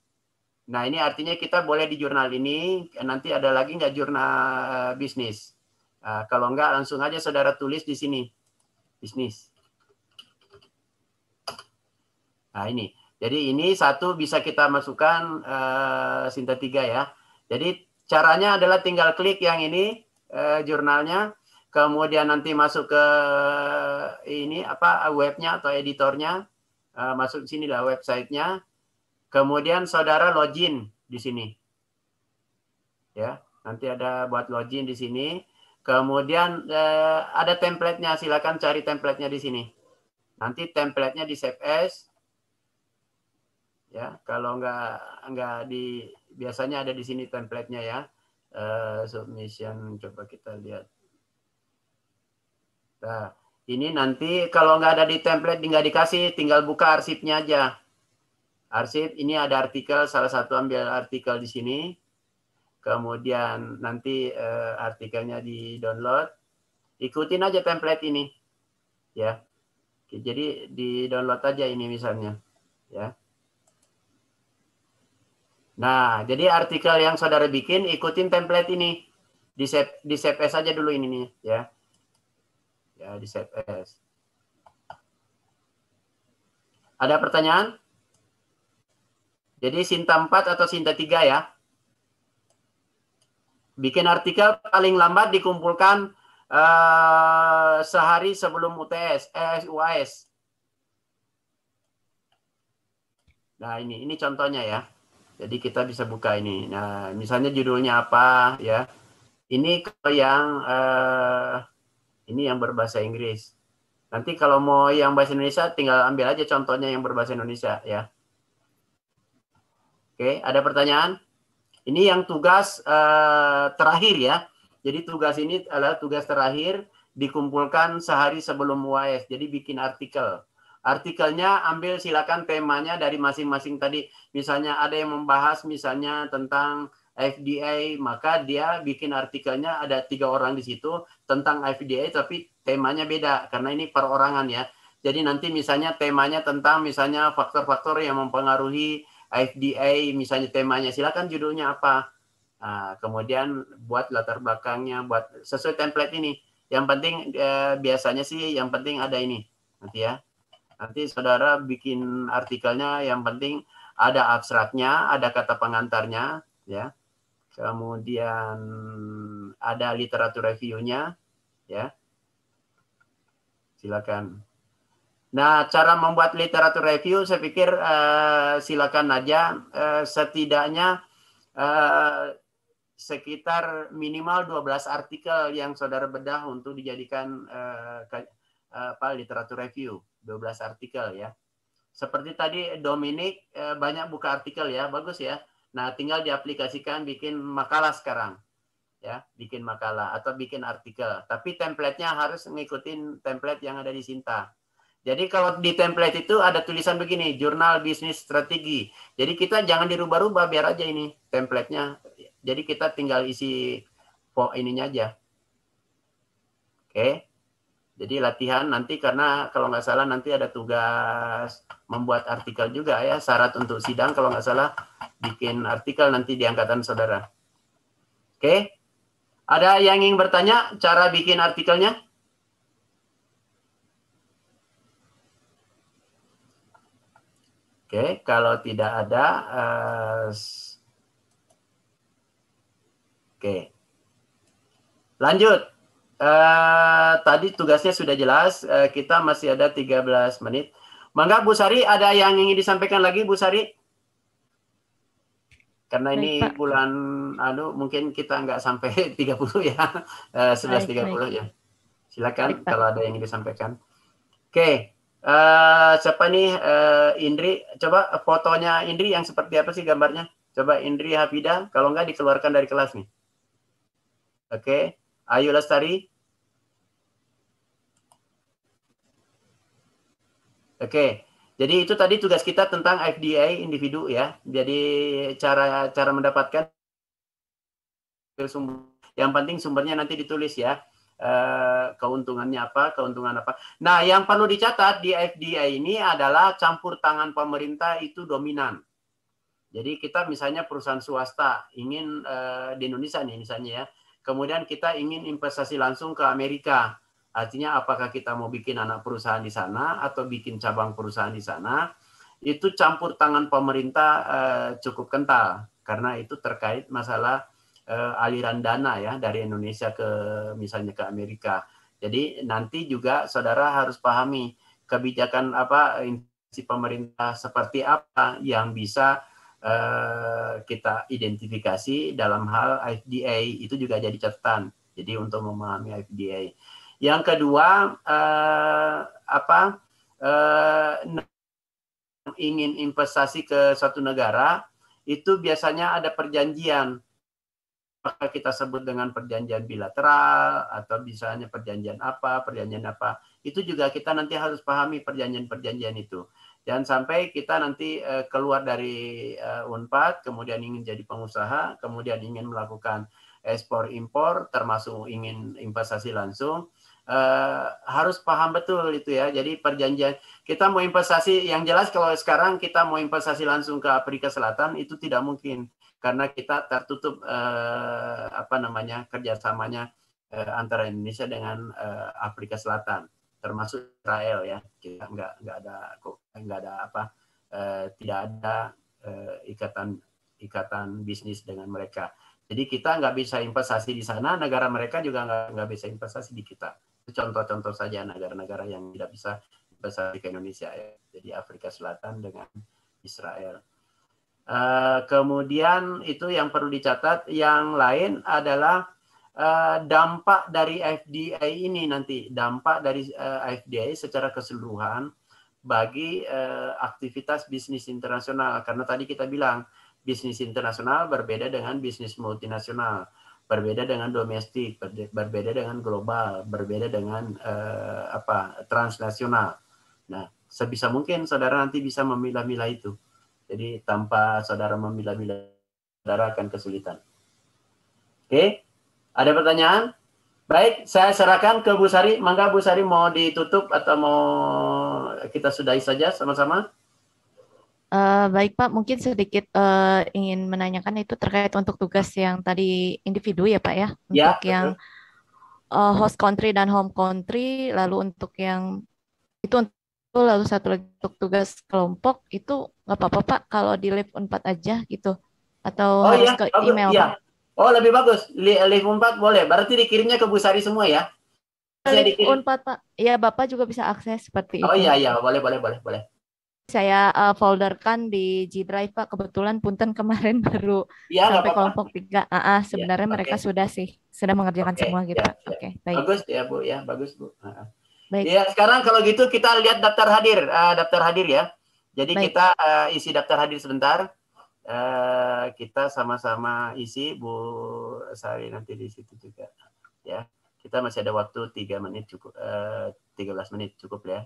Nah, ini artinya kita boleh di jurnal ini, nanti ada lagi nggak jurnal bisnis. Kalau enggak, langsung aja saudara tulis di sini, bisnis. Nah, ini. Jadi ini satu bisa kita masukkan Sinta 3 ya. Jadi caranya adalah tinggal klik yang ini, jurnalnya, kemudian nanti masuk ke ini apa webnya atau editornya, masuk sini lah websitenya, kemudian saudara login di sini. Ya, nanti ada buat login di sini. Kemudian ada template-nya, silakan cari template-nya di sini. Nanti template-nya di save as. Ya, kalau nggak biasanya ada di sini template-nya ya. Submission, coba kita lihat. Nah, ini nanti kalau nggak ada di template, nggak dikasih, tinggal buka arsipnya aja. Arsip, ini ada artikel, salah satu ambil artikel di sini. Kemudian nanti artikelnya di download. Ikutin aja template ini. Ya. Jadi di download aja ini misalnya. Ya. Nah, jadi artikel yang saudara bikin, ikutin template ini. Di save as aja dulu ini nih. Ya. Ya, di save as. Ada pertanyaan? Jadi Sinta 4 atau Sinta 3 ya. Bikin artikel paling lambat dikumpulkan sehari sebelum UAS. Nah, ini contohnya ya. Jadi kita bisa buka ini. Nah, misalnya judulnya apa ya. Ini yang berbahasa Inggris. Nanti kalau mau yang bahasa Indonesia tinggal ambil aja contohnya yang berbahasa Indonesia ya. Oke, ada pertanyaan? Ini yang tugas terakhir ya. Jadi tugas ini adalah tugas terakhir, dikumpulkan sehari sebelum UAS. Jadi bikin artikel. Artikelnya ambil silakan temanya dari masing-masing tadi. Misalnya ada yang membahas misalnya tentang FDA, maka dia bikin artikelnya ada 3 orang di situ tentang FDA, tapi temanya beda karena ini perorangan ya. Jadi nanti misalnya temanya tentang misalnya faktor-faktor yang mempengaruhi FDA, misalnya temanya, silakan judulnya apa. Nah, kemudian buat latar belakangnya, buat sesuai template ini. Yang penting biasanya sih yang penting ada ini nanti ya. Nanti saudara bikin artikelnya, yang penting ada abstraknya, ada kata pengantarnya, ya. Kemudian ada literatur review-nya, ya. Silakan. Nah, cara membuat literatur review saya pikir silakan aja, setidaknya sekitar minimal 12 artikel yang saudara bedah untuk dijadikan literatur review, 12 artikel ya. Seperti tadi Dominic banyak buka artikel ya, bagus ya. Nah, tinggal diaplikasikan bikin makalah sekarang. Ya, bikin makalah atau bikin artikel. Tapi template-nya harus ngikutin template yang ada di Sinta. Jadi kalau di template itu ada tulisan begini, jurnal bisnis strategi. Jadi kita jangan dirubah-rubah, biar aja ini template-nya. Jadi kita tinggal isi ininya aja. Oke. Jadi latihan nanti, karena kalau nggak salah nanti ada tugas membuat artikel juga ya, syarat untuk sidang kalau nggak salah bikin artikel nanti di angkatan saudara. Oke. Ada yang ingin bertanya cara bikin artikelnya? Oke, kalau tidak ada, oke. Lanjut. Tadi tugasnya sudah jelas, kita masih ada 13 menit. Mangga Bu Sari, ada yang ingin disampaikan lagi Bu Sari? Karena ini Baik, Pak. bulan mungkin kita nggak sampai 30 ya, 11.30 ya. Silakan Baik, Pak. kalau ada yang ingin disampaikan. Oke, siapa nih Indri? Coba fotonya Indri yang seperti apa sih gambarnya? Coba Indri Hafida, kalau nggak dikeluarkan dari kelas nih. Oke, Ayu Lestari. Oke. Jadi itu tadi tugas kita tentang FDA individu ya. Jadi cara mendapatkan sumber. Yang penting sumbernya nanti ditulis ya. Keuntungannya apa, keuntungan apa. Nah, yang perlu dicatat di FDA ini adalah campur tangan pemerintah itu dominan. Jadi kita misalnya perusahaan swasta ingin di Indonesia nih misalnya ya. Kemudian kita ingin investasi langsung ke Amerika. Artinya apakah kita mau bikin anak perusahaan di sana atau bikin cabang perusahaan di sana, itu campur tangan pemerintah cukup kental. Karena itu terkait masalah aliran dana ya dari Indonesia ke misalnya ke Amerika. Jadi nanti juga saudara harus pahami kebijakan apa institusi pemerintah seperti apa yang bisa kita identifikasi dalam hal FDA, itu juga jadi catatan. Jadi untuk memahami FDA. Yang kedua, ingin investasi ke suatu negara, itu biasanya ada perjanjian. Apakah kita sebut dengan perjanjian bilateral, atau misalnya perjanjian apa. Itu juga kita nanti harus pahami perjanjian-perjanjian itu. Jangan sampai kita nanti keluar dari UNPAD, kemudian ingin jadi pengusaha, kemudian ingin melakukan ekspor-impor, termasuk ingin investasi langsung, harus paham betul itu ya. Jadi perjanjian kita mau investasi, yang jelas kalau sekarang kita mau investasi langsung ke Afrika Selatan itu tidak mungkin karena kita tertutup kerjasamanya antara Indonesia dengan Afrika Selatan, termasuk Israel ya. Kita tidak ada ikatan bisnis dengan mereka. Jadi kita nggak bisa investasi di sana, negara mereka juga nggak bisa investasi di kita. Contoh-contoh saja negara-negara yang tidak bisa investasi ke Indonesia ya. Jadi Afrika Selatan dengan Israel. Kemudian itu yang perlu dicatat. Yang lain adalah dampak dari FDA ini nanti. Dampak dari FDA secara keseluruhan bagi aktivitas bisnis internasional. Karena tadi kita bilang, bisnis internasional berbeda dengan bisnis multinasional, berbeda dengan domestik, berbeda dengan global, berbeda dengan transnasional. Nah, sebisa mungkin saudara nanti bisa memilah-milah itu. Jadi tanpa saudara memilah-milah, saudara akan kesulitan. Oke, ada pertanyaan? Baik, saya serahkan ke Bu Sari. Mangga Bu Sari mau ditutup atau mau kita sudahi saja sama-sama? Baik Pak, mungkin sedikit ingin menanyakan itu terkait untuk tugas yang tadi individu ya Pak ya, untuk yang host country dan home country, lalu untuk yang itu lalu satu lagi untuk tugas kelompok itu nggak apa-apa Pak kalau di live 4 aja gitu atau Oh harus iya, ke bagus. email Iya. Pak? Oh lebih bagus. Live 4 boleh. Berarti dikirimnya ke Bu Sari semua ya? Saya Live dikirim. 4 Pak, ya Bapak juga bisa akses seperti Oh itu. iya iya, boleh boleh boleh boleh. Saya folderkan di G Drive Pak. Kebetulan Punten kemarin baru Iya nggak sampai apa-apa. kelompok 3. Iya, Sebenarnya oke. mereka sudah mengerjakan Oke, semua gitu ya, Pak. ya. Oke, baik. Bagus ya Bu, ya bagus Bu. Baik, Ya sekarang kalau gitu kita lihat daftar hadir ya. Jadi baik. kita isi daftar hadir sebentar. Kita sama-sama isi Bu Sari nanti di situ juga. Ya, kita masih ada waktu 3 menit cukup, 13 menit cukup ya.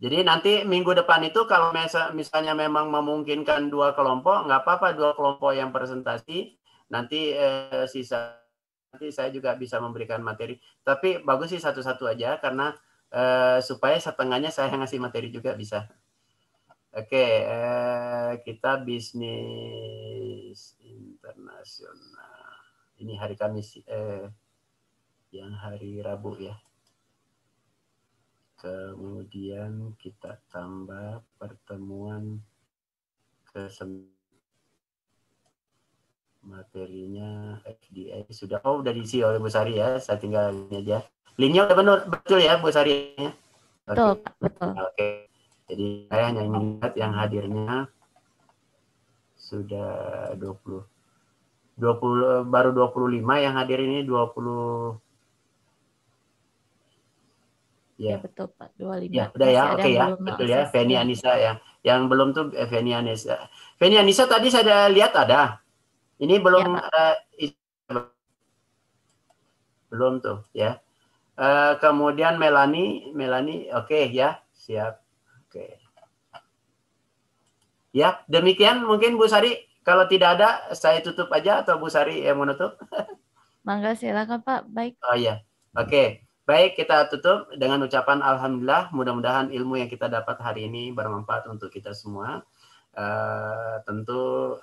Jadi nanti minggu depan itu kalau misalnya memang memungkinkan 2 kelompok, nggak apa-apa 2 kelompok yang presentasi, nanti nanti saya juga bisa memberikan materi. Tapi bagus sih satu-satu aja karena supaya setengahnya saya ngasih materi juga bisa. Oke, kita bisnis internasional. Ini hari Kamis, yang hari Rabu ya. Kemudian kita tambah pertemuan materinya FDA sudah diisi oleh Bu Sari ya. Saya tinggal ini aja. Linknya udah betul ya Bu Sari. Betul, Oke. Pak, betul. Oke. Jadi saya hanya ingin lihat yang hadirnya sudah 20 baru 25 yang hadir ini 20 Ya, ya. betul Pak, 25. Ya, udah ya. Masih ada Oke yang ya. belum Betul ya, akses. Feni Ya. Anissa yang belum tuh Feni Anissa. Feni Anissa tadi saya lihat ada. Ini belum Ya, Pak. belum tuh ya. Kemudian Melani oke ya, siap. Oke. Ya, demikian mungkin Bu Sari. Kalau tidak ada, saya tutup aja atau Bu Sari yang menutup? Mangga silakan Pak. Baik. Oh iya. Oke. Baik, kita tutup dengan ucapan alhamdulillah. Mudah-mudahan ilmu yang kita dapat hari ini bermanfaat untuk kita semua. Tentu